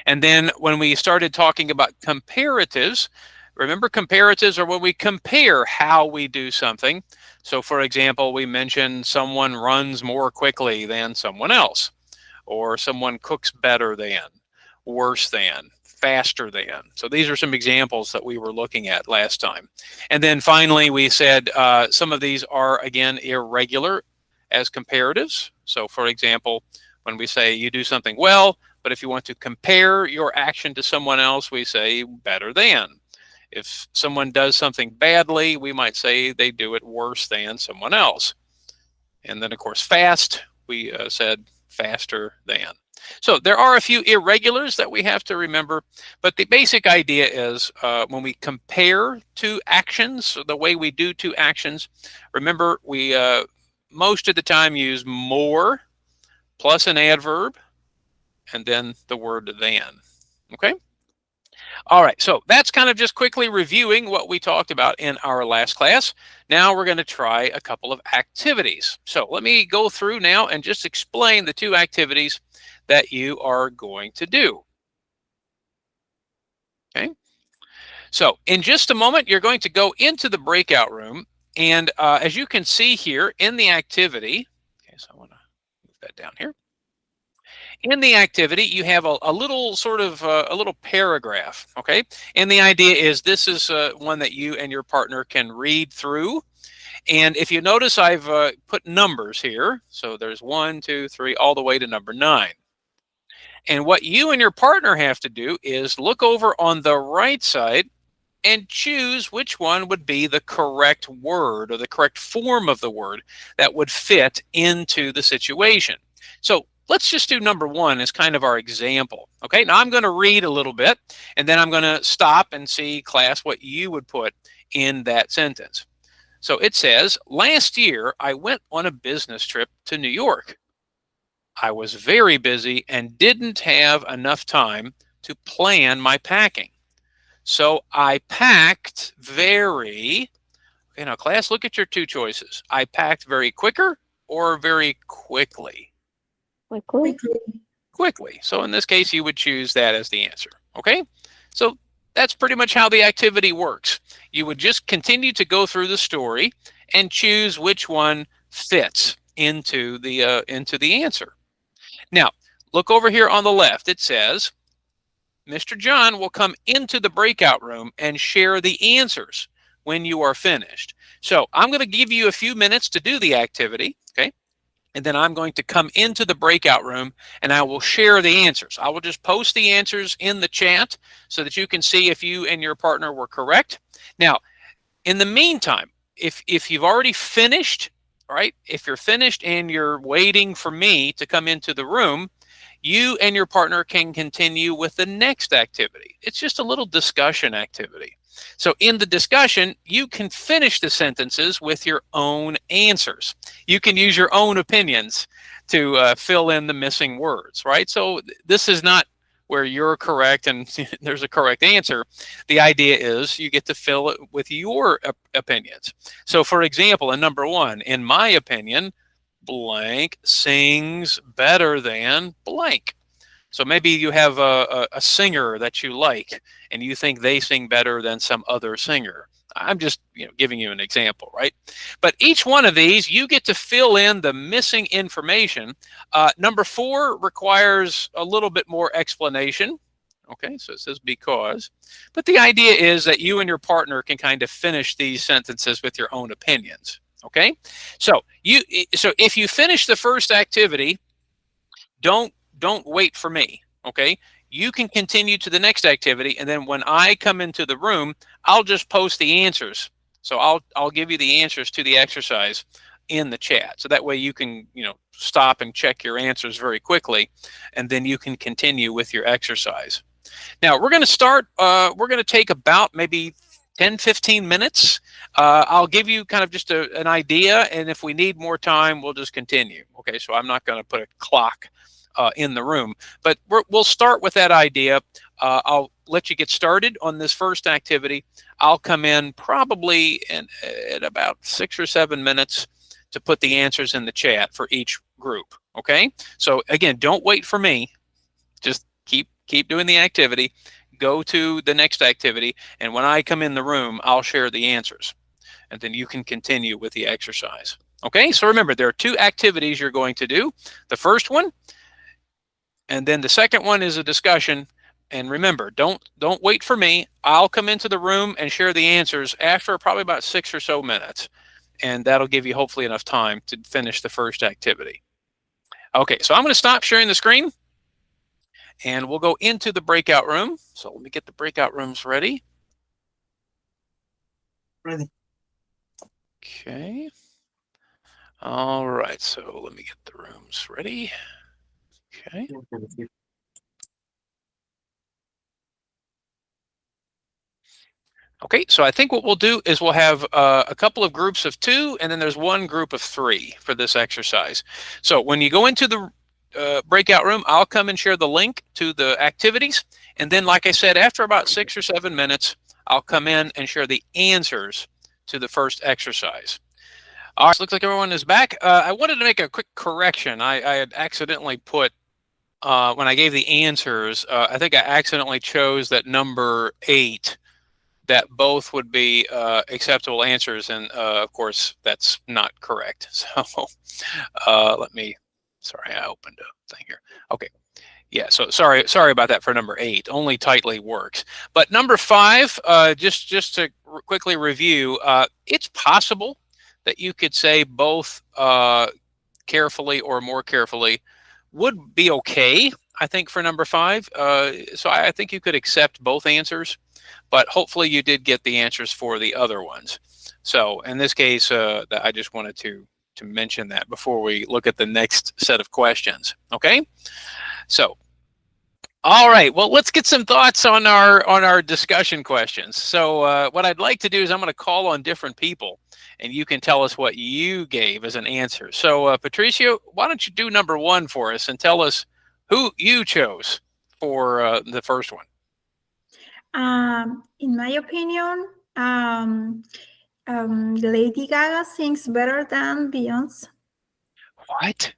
Speaker 3: And then when we started talking about comparatives, remember comparatives are when we compare how we do something. So for example, we mentioned someone runs more quickly than someone else, or someone cooks better than, worse than, faster than. So these are some examples that we were looking at last time. And then finally, we said some of these are, again, irregular as comparatives. So for example, when we say you do something well, but if you want to compare your action to someone else, we say better than. If someone does something badly, we might say they do it worse than someone else. And then, of course, fast, we said faster than. So there are a few irregulars that we have to remember, but the basic idea is when we compare two actions, the way we do two actions, remember we most of the time use more plus an adverb and then the word than. Okay? All right, so that's kind of just quickly reviewing what we talked about in our last class. Now we're going to try a couple of activities. So let me go through now and just explain the two activities that you are going to do. Okay, so in just a moment, you're going to go into the breakout room. And as you can see here in the activity, okay, so I want to move that down here. In the activity, you have a little sort of a little paragraph, okay? And the idea is this is one that you and your partner can read through. And if you notice, I've put numbers here. So there's 1, 2, 3, all the way to number 9. And what you and your partner have to do is look over on the right side and choose which one would be the correct word or the correct form of the word that would fit into the situation. So let's just do number 1 as kind of our example. Okay, now I'm going to read a little bit, and then I'm going to stop and see, class, what you would put in that sentence. So it says, last year, I went on a business trip to New York. I was very busy and didn't have enough time to plan my packing. So I packed very, okay, now class, look at your two choices. I packed very quicker or very quickly? Quickly. So in this case, you would choose that as the answer. Okay, so that's pretty much how the activity works. You would just continue to go through the story and choose which one fits into the answer. Now, look over here on the left. It says, Mr. John will come into the breakout room and share the answers. when you are finished. So I'm going to give you a few minutes to do the activity, okay? And then I'm going to come into the breakout room and I will share the answers. I will just post the answers in the chat so that you can see if you and your partner were correct. Now, in the meantime, if you've already finished, right? If you're finished and you're waiting for me to come into the room, you and your partner can continue with the next activity. It's just a little discussion activity. So in the discussion, you can finish the sentences with your own answers. You can use your own opinions to fill in the missing words, right? So this is not where you're correct and there's a correct answer. The idea is you get to fill it with your opinions. So for example, in number 1, in my opinion, blank sings better than blank. So maybe you have a singer that you like and you think they sing better than some other singer. I'm just giving you an example, right? But each one of these, you get to fill in the missing information. Number 4 requires a little bit more explanation. Okay, so it says because. But the idea is that you and your partner can kind of finish these sentences with your own opinions. Okay, so if you finish the first activity, don't wait for me. Okay, you can continue to the next activity, and then when I come into the room, I'll just post the answers. So I'll give you the answers to the exercise in the chat, so that way you can stop and check your answers very quickly, and then you can continue with your exercise. Now we're going to start. We're going to take about maybe 10-15 minutes. I'll give you kind of just an idea, and if we need more time, we'll just continue. Okay, so I'm not going to put a clock in the room, but we'll start with that idea. I'll let you get started on this first activity. I'll come in probably at about 6 or 7 minutes to put the answers in the chat for each group. Okay, so again, don't wait for me. Just keep doing the activity. Go to the next activity, and when I come in the room, I'll share the answers, and then you can continue with the exercise. Okay, so remember, there are 2 activities you're going to do. The first one, and then the second one is a discussion. And remember, don't wait for me. I'll come into the room and share the answers after probably about 6 or so minutes, and that'll give you hopefully enough time to finish the first activity. Okay, so I'm going to stop sharing the screen. And we'll go into the breakout room. So let me get the breakout rooms ready.
Speaker 8: Ready.
Speaker 3: Okay. All right. So let me get the rooms ready. Okay. Okay, so I think what we'll do is we'll have a couple of groups of 2, and then there's one group of 3 for this exercise. So when you go into the breakout room, I'll come and share the link to the activities. And then, like I said, after about 6 or 7 minutes, I'll come in and share the answers to the first exercise. All right, looks like everyone is back. I wanted to make a quick correction. I had accidentally put, when I gave the answers, I think I accidentally chose that number 8, that both would be acceptable answers. And of course, that's not correct. So let me, sorry, I opened a thing here. Okay. Yeah, so sorry about that for number 8. Only tightly works. But number 5, just to quickly review, it's possible that you could say both carefully or more carefully would be okay, I think, for number 5. So I think you could accept both answers, but hopefully you did get the answers for the other ones. So in this case, I just wanted to mention that before we look at the next set of questions. Okay. So, all right. Well, let's get some thoughts on our discussion questions. So, what I'd like to do is I'm going to call on different people, and you can tell us what you gave as an answer. So, Patricia, why don't you do number 1 for us and tell us who you chose for the first one?
Speaker 6: In my opinion, Lady Gaga sings better than Beyonce.
Speaker 3: What?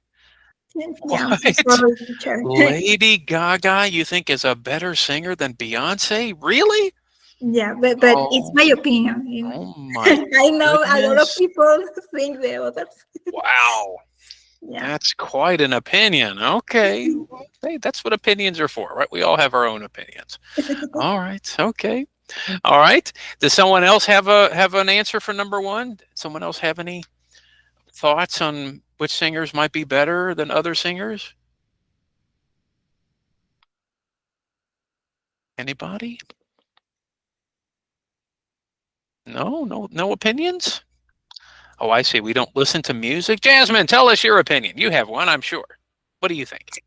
Speaker 6: Yeah,
Speaker 3: What?
Speaker 6: sorry, teacher.
Speaker 3: Lady Gaga, you think is a better singer than Beyonce? Really?
Speaker 6: Yeah, but
Speaker 3: Oh.
Speaker 6: it's my opinion.
Speaker 3: Oh my
Speaker 6: I know a lot of
Speaker 3: goodness.
Speaker 6: people think the others.
Speaker 3: Wow.
Speaker 6: Yeah.
Speaker 3: That's quite an opinion. Okay. Hey, that's what opinions are for, right? We all have our own opinions. All right. Okay. All right. Does someone else have an answer for number one? Someone else have any thoughts on which singers might be better than other singers? Anybody? No opinions? Oh, I see. We don't listen to music. Jasmine, tell us your opinion. You have one, I'm sure. What do you think?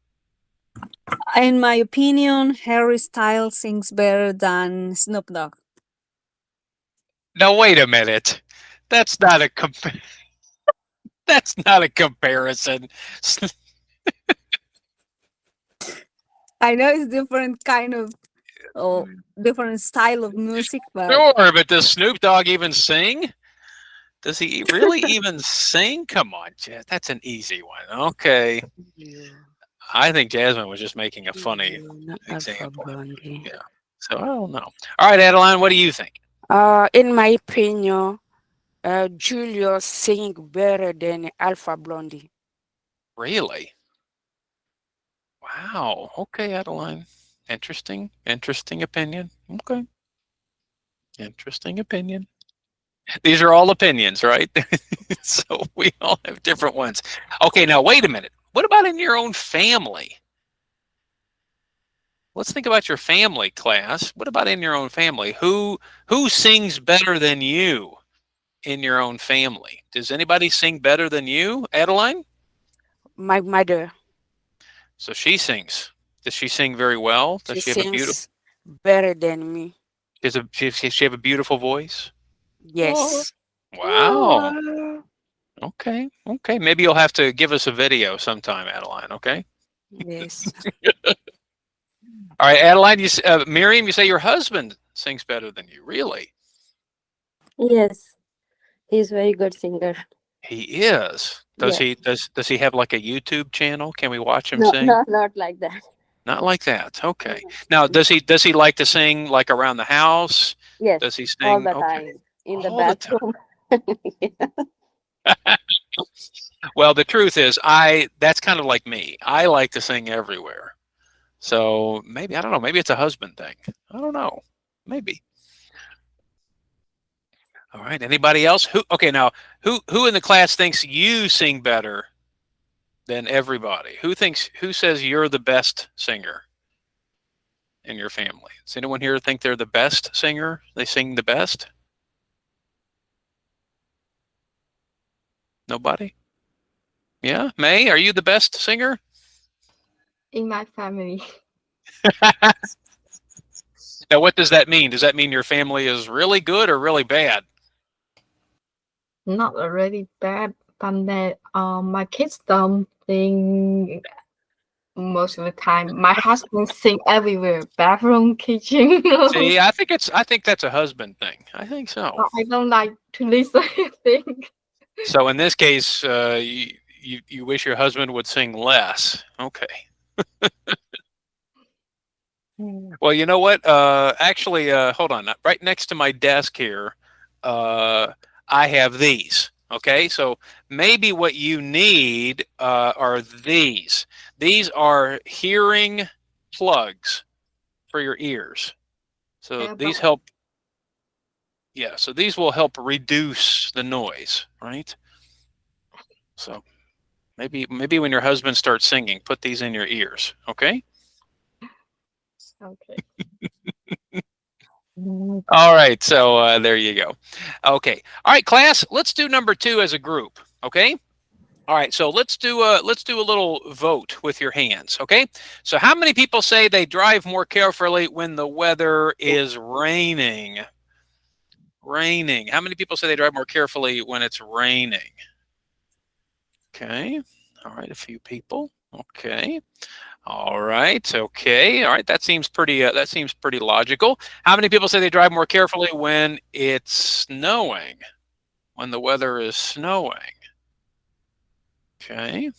Speaker 8: In my opinion, Harry Styles sings better than Snoop Dogg.
Speaker 3: Now wait a minute. That's not a that's not a comparison.
Speaker 8: I know it's different kind of, oh, different style of music, but
Speaker 3: Sure, but does Snoop Dogg even sing? Does he really even sing? Come on, Jazz. That's an easy one. Okay.
Speaker 1: You,
Speaker 3: I think Jasmine was just making a funny
Speaker 1: you, not Alpha
Speaker 3: example.
Speaker 1: Blondie.
Speaker 3: Yeah. So I don't know. All right, Adeline, what do you think?
Speaker 1: In my opinion, Julius sing better than Alpha Blondie.
Speaker 3: Really? Wow. Okay, Adeline. Interesting opinion. Okay. Interesting opinion. These are all opinions, right? So we all have different ones. Okay, now wait a minute. What about in your own family? Let's think about your family, class. What about in your own family? Who sings better than you in your own family? Does anybody sing better than you, Adeline?
Speaker 1: My mother,
Speaker 3: So she sings. Does she sing very well? Does
Speaker 1: she
Speaker 3: she have a beautiful?
Speaker 1: sings better than me.
Speaker 3: She have a beautiful voice?
Speaker 1: Yes.
Speaker 3: Wow. Okay. Okay. Maybe you'll have to give us a video sometime, Adeline. Okay.
Speaker 1: Yes.
Speaker 3: All right, Adeline. Miriam, you say your husband sings better than you. Really?
Speaker 9: Yes, he's very good singer.
Speaker 3: He is. Does
Speaker 9: Yes.
Speaker 3: he? Does he have like a YouTube channel? Can we watch him
Speaker 9: No,
Speaker 3: sing?
Speaker 9: not like that.
Speaker 3: Not like that. Okay. Now, does he like to sing like around the house?
Speaker 9: Yes,
Speaker 3: Does he
Speaker 9: all
Speaker 3: sing?
Speaker 9: the
Speaker 3: Okay.
Speaker 9: time in the
Speaker 3: All the time.
Speaker 9: bathroom.
Speaker 3: Well, the truth is, that's kind of like me. I like to sing everywhere. So maybe I don't know. Maybe it's a husband thing. I don't know. Maybe. All right. Anybody else? Okay. Now, who in the class thinks you sing better than everybody? Who says you're the best singer in your family? Does anyone here think they're the best singer? They sing the best? Nobody? Yeah, May, are you the best singer?
Speaker 7: In my family.
Speaker 3: Now, what does that mean? Does that mean your family is really good or really bad?
Speaker 7: Not really bad, but that my kids don't sing most of the time. My husband sing everywhere, bathroom, kitchen.
Speaker 3: See, I think that's a husband thing. I think so.
Speaker 7: I don't like to listen. I think.
Speaker 3: So in this case, you wish your husband would sing less. Okay. Well, you know what? Actually, hold on. Right next to my desk here, I have these. Okay, so maybe what you need are these. These are hearing plugs for your ears. So these help. Yeah, so these will help reduce the noise, right? So maybe when your husband starts singing, put these in your ears. Okay.
Speaker 7: Okay.
Speaker 3: All right, so there you go. Okay, all right, class. Let's do number 2 as a group. Okay. All right, so let's do a little vote with your hands. Okay. So how many people say they drive more carefully when the weather is raining? Raining. How many people say they drive more carefully when it's raining? Okay. All right, a few people. Okay. All right. Okay. All right. That seems pretty logical. How many people say they drive more carefully when it's snowing? When the weather is snowing? Okay.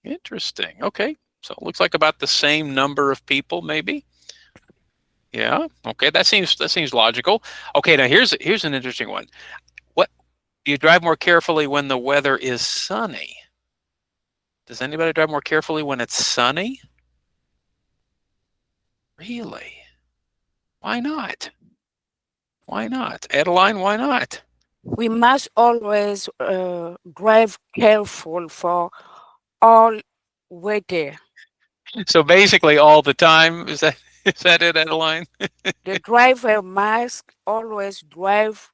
Speaker 3: Interesting. Okay. So it looks like about the same number of people, maybe. Yeah. Okay. That seems logical. Okay. Now here's an interesting one. What do you drive more carefully when the weather is sunny? Does anybody drive more carefully when it's sunny? Really? Why not? Why not? Adeline, why not?
Speaker 1: We must always drive careful for all weather.
Speaker 3: So basically all the time, is that it, Adeline?
Speaker 1: The driver must always drive.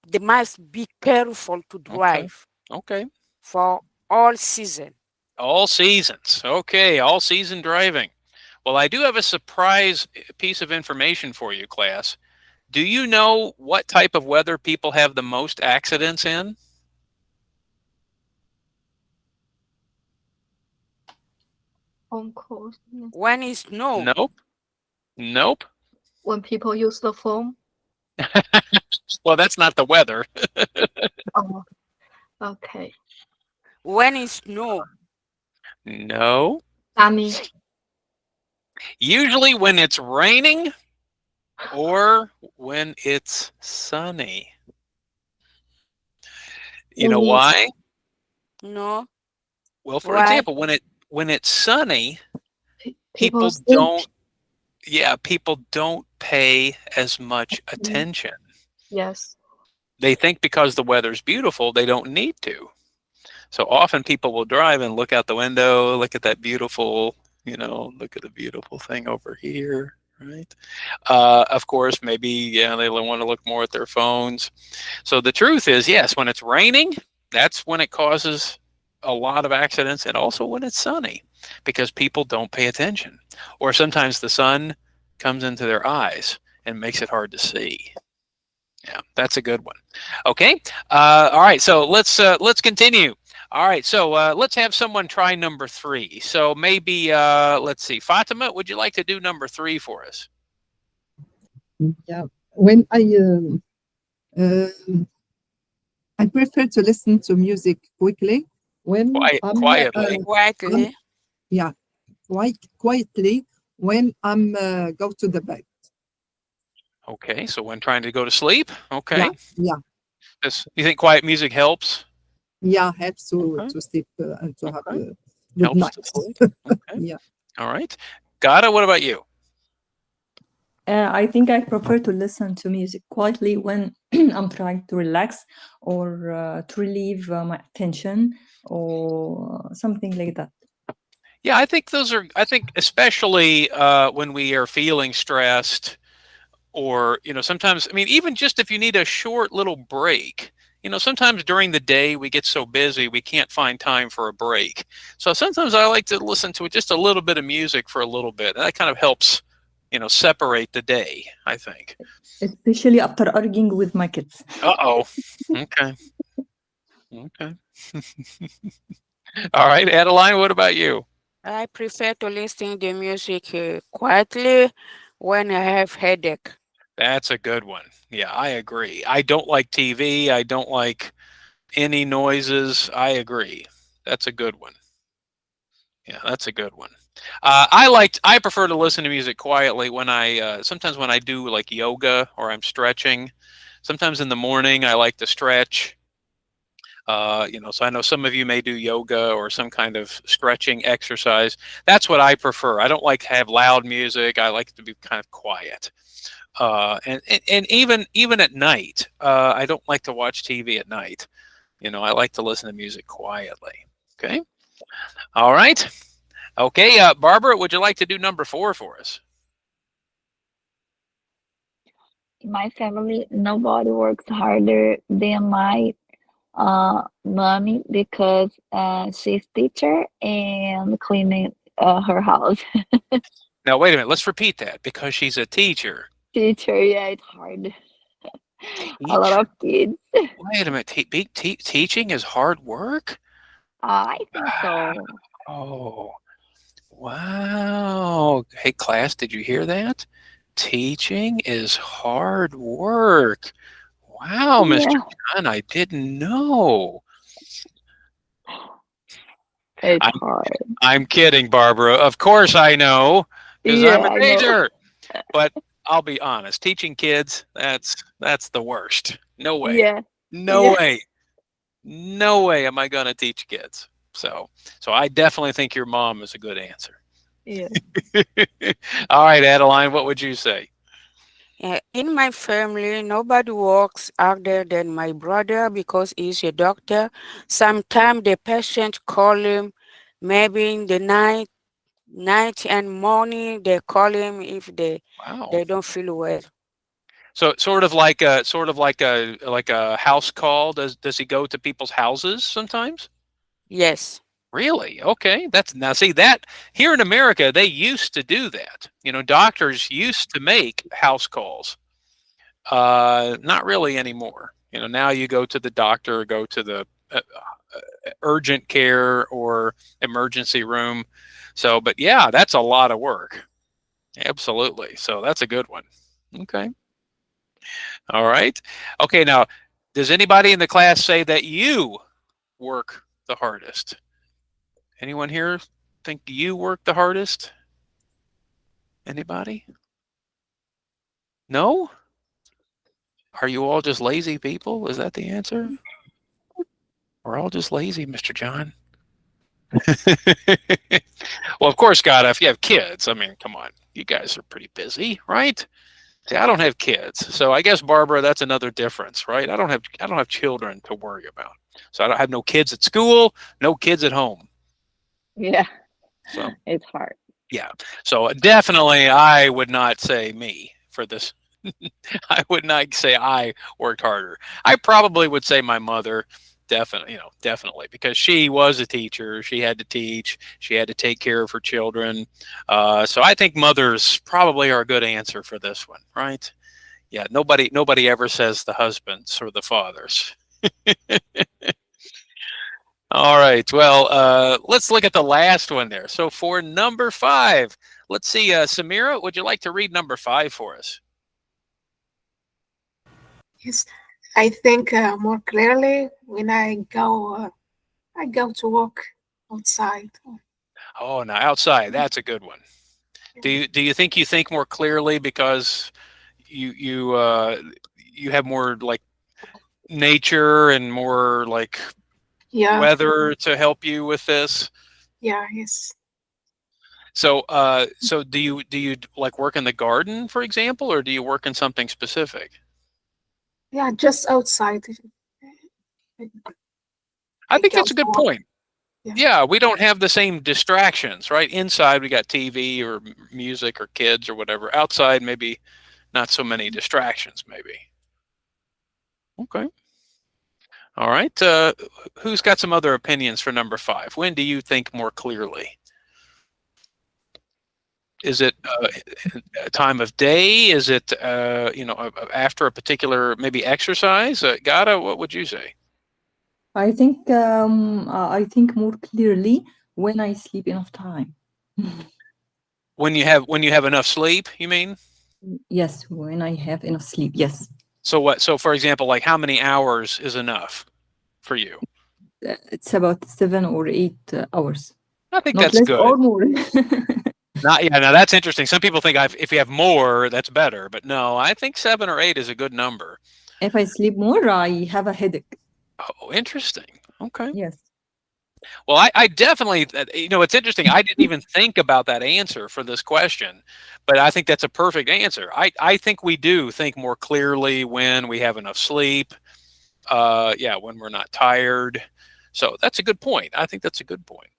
Speaker 1: They must be careful to
Speaker 3: Okay.
Speaker 1: drive
Speaker 3: Okay.
Speaker 1: for all season.
Speaker 3: All seasons. Okay, all season driving. Well, I do have a surprise piece of information for you, class. Do you know what type of weather people have the most accidents in?
Speaker 7: On course.
Speaker 1: When it's snow,
Speaker 3: Nope. Nope.
Speaker 7: When people use the phone.
Speaker 3: Well, that's not the weather.
Speaker 7: Oh, okay.
Speaker 1: when it's snow,
Speaker 3: No.
Speaker 7: Sunny.
Speaker 3: Usually when it's raining or when it's sunny. You know
Speaker 7: Windy.
Speaker 3: why?
Speaker 1: no,
Speaker 3: Well, for
Speaker 1: why?
Speaker 3: example, when it's sunny,
Speaker 7: People
Speaker 3: people
Speaker 7: sleep.
Speaker 3: don't people don't pay as much attention.
Speaker 7: Yes.
Speaker 3: They think because the weather's beautiful, they don't need to. So often people will drive and look out the window, look at that beautiful, look at the beautiful thing over here, right? Of course, maybe, they want to look more at their phones. So the truth is, yes, when it's raining, that's when it causes a lot of accidents, and also when it's sunny, because people don't pay attention. Or sometimes the sun comes into their eyes and makes it hard to see. Yeah, that's a good one. Okay. All right. So let's continue. All right. So let's have someone try number 3. So maybe let's see. Fatima, would you like to do number 3 for us?
Speaker 4: Yeah. When I prefer to listen to music quickly when
Speaker 3: Quietly.
Speaker 1: Quietly.
Speaker 4: yeah, quietly when I'm go to the bed.
Speaker 3: Okay. So when trying to go to sleep. Okay.
Speaker 4: Yeah, yeah,
Speaker 3: You think quiet music helps?
Speaker 4: yeah. Helps
Speaker 3: Okay.
Speaker 4: to sleep and to have
Speaker 3: Okay.
Speaker 4: a good
Speaker 3: Helps
Speaker 4: night.
Speaker 3: to sleep. Okay.
Speaker 4: Yeah.
Speaker 3: All right. Gada, what about you?
Speaker 2: I think I prefer to listen to music quietly when I'm trying to relax or to relieve my attention or something like that.
Speaker 3: Yeah, I think especially when we are feeling stressed, or sometimes, I mean, even just if you need a short little break, sometimes during the day we get so busy we can't find time for a break. So sometimes I like to listen to just a little bit of music for a little bit. That kind of helps separate the day, I think.
Speaker 2: Especially after arguing with my kids.
Speaker 3: Uh-oh. Okay. Okay. All right, Adeline, what about you?
Speaker 1: I prefer to listen to music quietly when I have headache.
Speaker 3: That's a good one. Yeah, I agree. I don't like TV. I don't like any noises. I agree. That's a good one. Yeah, that's a good one. I prefer to listen to music quietly when sometimes when I do like yoga or I'm stretching. Sometimes in the morning I like to stretch. So I know some of you may do yoga or some kind of stretching exercise. That's what I prefer. I don't like to have loud music. I like to be kind of quiet. And even at night, I don't like to watch TV at night. I like to listen to music quietly. Okay. All right. Okay. Barbara, would you like to do number 4 for us?
Speaker 5: In my family, nobody works harder than my mommy because she's teacher and cleaning her house.
Speaker 3: Now, wait a minute. Let's repeat that. Because she's a teacher.
Speaker 5: Teacher, yeah, it's hard. A lot
Speaker 3: Teacher.
Speaker 5: of kids.
Speaker 3: Wait a minute. Teaching is hard work?
Speaker 5: I think so.
Speaker 3: Oh, wow. Hey, class, did you hear that? Teaching is hard work. Wow, Mr.
Speaker 5: Yeah,
Speaker 3: John, I didn't know.
Speaker 5: it's
Speaker 3: I'm,
Speaker 5: hard.
Speaker 3: I'm kidding, Barbara. Of course I know, because I'm
Speaker 5: Yeah,
Speaker 3: a
Speaker 5: I know.
Speaker 3: teacher. But I'll be honest, teaching kids, that's the worst. No way.
Speaker 5: Yeah,
Speaker 3: No
Speaker 5: yeah,
Speaker 3: way. No way am I gonna teach kids. So I definitely think your mom is a good answer.
Speaker 5: yeah.
Speaker 3: All right, Adeline, what would you say?
Speaker 1: In my family, nobody works other than my brother because he's a doctor. Sometimes the patient call him, maybe in the night and morning they call him if
Speaker 3: Wow.
Speaker 1: they don't feel well.
Speaker 3: So sort of like a house call. Does he go to people's houses sometimes?
Speaker 1: Yes.
Speaker 3: Really? Okay. That's now see that here in America they used to do that. Doctors used to make house calls. Not really anymore. Now you go to the doctor, go to the urgent care or emergency room. So, but yeah, that's a lot of work. Absolutely. So that's a good one. Okay. All right. Okay. Now, does anybody in the class say that you work the hardest? Anyone here think you work the hardest? Anybody? No? Are you all just lazy people? Is that the answer? We're all just lazy, Mr. John. Well, of course, God, if you have kids, I mean, come on, you guys are pretty busy, right? See, I don't have kids, so I guess Barbara, that's another difference, right? I don't have children to worry about, so I don't have no kids at school, no kids at home.
Speaker 5: Yeah,
Speaker 3: So
Speaker 5: it's hard.
Speaker 3: yeah, so definitely, I would not say me for this. I would not say I worked harder. I probably would say my mother. Definitely, because she was a teacher. She had to teach. She had to take care of her children. So I think mothers probably are a good answer for this one, right? Yeah, nobody ever says the husbands or the fathers. All right. Well, let's look at the last one there. So for number 5, let's see. Samira, would you like to read number 5 for us?
Speaker 10: Yes, I think more clearly when I go to walk outside.
Speaker 3: Oh, now outside, that's a good one. Do you think you think more clearly because you have more like nature and more like
Speaker 10: Yeah,
Speaker 3: weather to help you with this?
Speaker 10: yeah, yes,
Speaker 3: So so do you like work in the garden, for example, or do you work in something specific?
Speaker 10: yeah, just outside.
Speaker 3: I
Speaker 10: I
Speaker 3: think
Speaker 10: go
Speaker 3: that's a
Speaker 10: to
Speaker 3: good
Speaker 10: walk.
Speaker 3: point.
Speaker 10: Yeah,
Speaker 3: Yeah, we don't have the same distractions, right? Inside we got TV or music or kids or whatever. Outside maybe not so many distractions maybe. Okay. All right. Who's got some other opinions for number 5? When do you think more clearly? Is it a time of day? Is it after a particular maybe exercise? Gata, what would you say?
Speaker 2: I think more clearly when I sleep enough time.
Speaker 3: When you have enough sleep, you mean?
Speaker 2: Yes, when I have enough sleep. Yes.
Speaker 3: So what? So for example, like how many hours is enough for you?
Speaker 2: It's about 7 or 8 hours.
Speaker 3: I think
Speaker 2: Not
Speaker 3: that's
Speaker 2: less
Speaker 3: good.
Speaker 2: or more.
Speaker 3: Now that's interesting. Some people think if you have more, that's better, but no, I think 7 or 8 is a good number.
Speaker 2: If I sleep more, I have a headache.
Speaker 3: Oh, interesting. Okay.
Speaker 2: Yes.
Speaker 3: Well, I definitely, it's interesting. I didn't even think about that answer for this question, but I think that's a perfect answer. I think we do think more clearly when we have enough sleep. Yeah, when we're not tired. So that's a good point. I think that's a good point.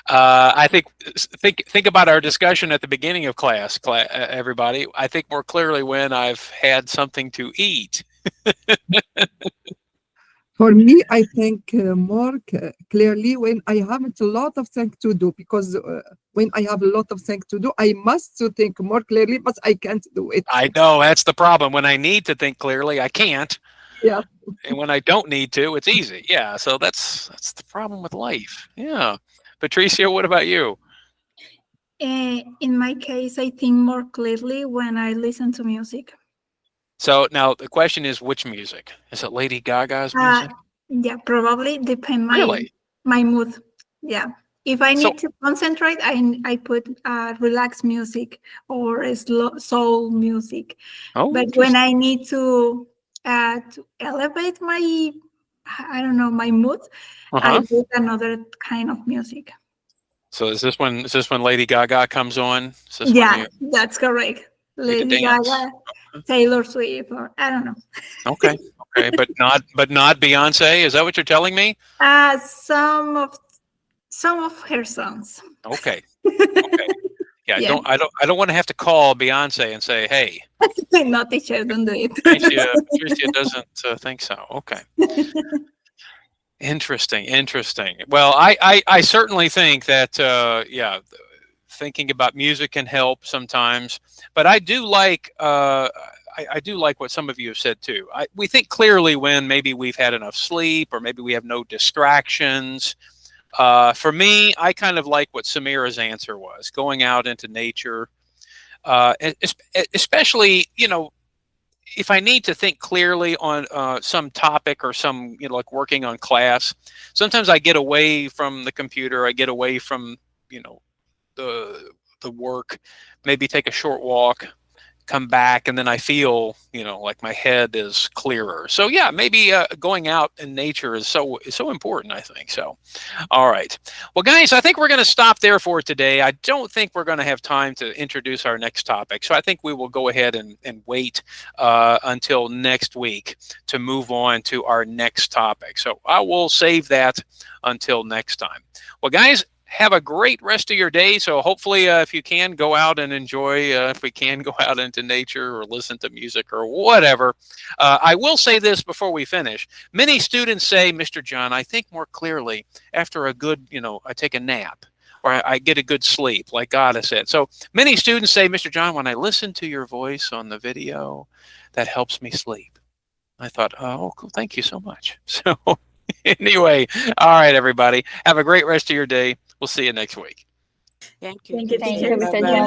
Speaker 3: I think about our discussion at the beginning of class, everybody. I think more clearly when I've had something to eat.
Speaker 4: For me, I think more clearly when I haven't a lot of things to do, because when I have a lot of things to do, I must to think more clearly, but I can't do it.
Speaker 3: I know that's the problem. When I need to think clearly, I can't.
Speaker 4: Yeah.
Speaker 3: And when I don't need to, it's easy. Yeah. So that's the problem with life. Yeah. Patricia, what about you?
Speaker 6: In my case, I think more clearly when I listen to music.
Speaker 3: So now the question is, which music? Is it Lady Gaga's music?
Speaker 6: Yeah, probably depend
Speaker 3: Really?
Speaker 6: my mood. Yeah. If I
Speaker 3: So-
Speaker 6: need to concentrate, I put relaxed music or a slow soul music.
Speaker 3: Oh,
Speaker 6: But when I need to elevate my, I don't know, my mood, I
Speaker 3: Uh-huh.
Speaker 6: put another kind of music.
Speaker 3: So is this when Lady Gaga comes on? Is this when
Speaker 6: Yeah,
Speaker 3: you?
Speaker 6: that's correct.
Speaker 3: You can
Speaker 6: Lady
Speaker 3: dance.
Speaker 6: Gaga, Taylor Swift, or I don't know.
Speaker 3: Okay. Okay. But not Beyonce. Is that what you're telling me?
Speaker 6: Some of her songs.
Speaker 3: Okay. Okay. Yeah.
Speaker 6: Yeah.
Speaker 3: I don't want to have to call Beyonce and say, hey,
Speaker 6: Not teacher, don't do it.
Speaker 3: Patricia doesn't think so. Okay. Interesting. Well, I certainly think that, yeah, thinking about music can help sometimes, but I do like, I do like what some of you have said too. We think clearly when maybe we've had enough sleep or maybe we have no distractions. For me, I kind of like what Samira's answer was, going out into nature, especially, if I need to think clearly on some topic or some, like working on class, sometimes I get away from the computer. I get away from, the work, maybe take a short walk, come back, and then I feel, like my head is clearer. So yeah, maybe going out in nature is so important, I think. So, all right. Well, guys, I think we're going to stop there for today. I don't think we're going to have time to introduce our next topic. So I think we will go ahead and wait until next week to move on to our next topic. So I will save that until next time. Well, guys, have a great rest of your day. So hopefully, if you can, go out and enjoy, if we can, go out into nature or listen to music or whatever. I will say this before we finish. Many students say, Mr. John, I think more clearly after a good, I take a nap or I get a good sleep, like God has said. So many students say, Mr. John, when I listen to your voice on the video, that helps me sleep. I thought, oh, cool. Thank you so much. So anyway, all right, everybody. Have a great rest of your day. We'll see you next week.
Speaker 1: Thank you.
Speaker 6: Thank you,
Speaker 5: Thank
Speaker 6: teacher.
Speaker 5: you, Mr.
Speaker 1: Bye-bye.
Speaker 5: John.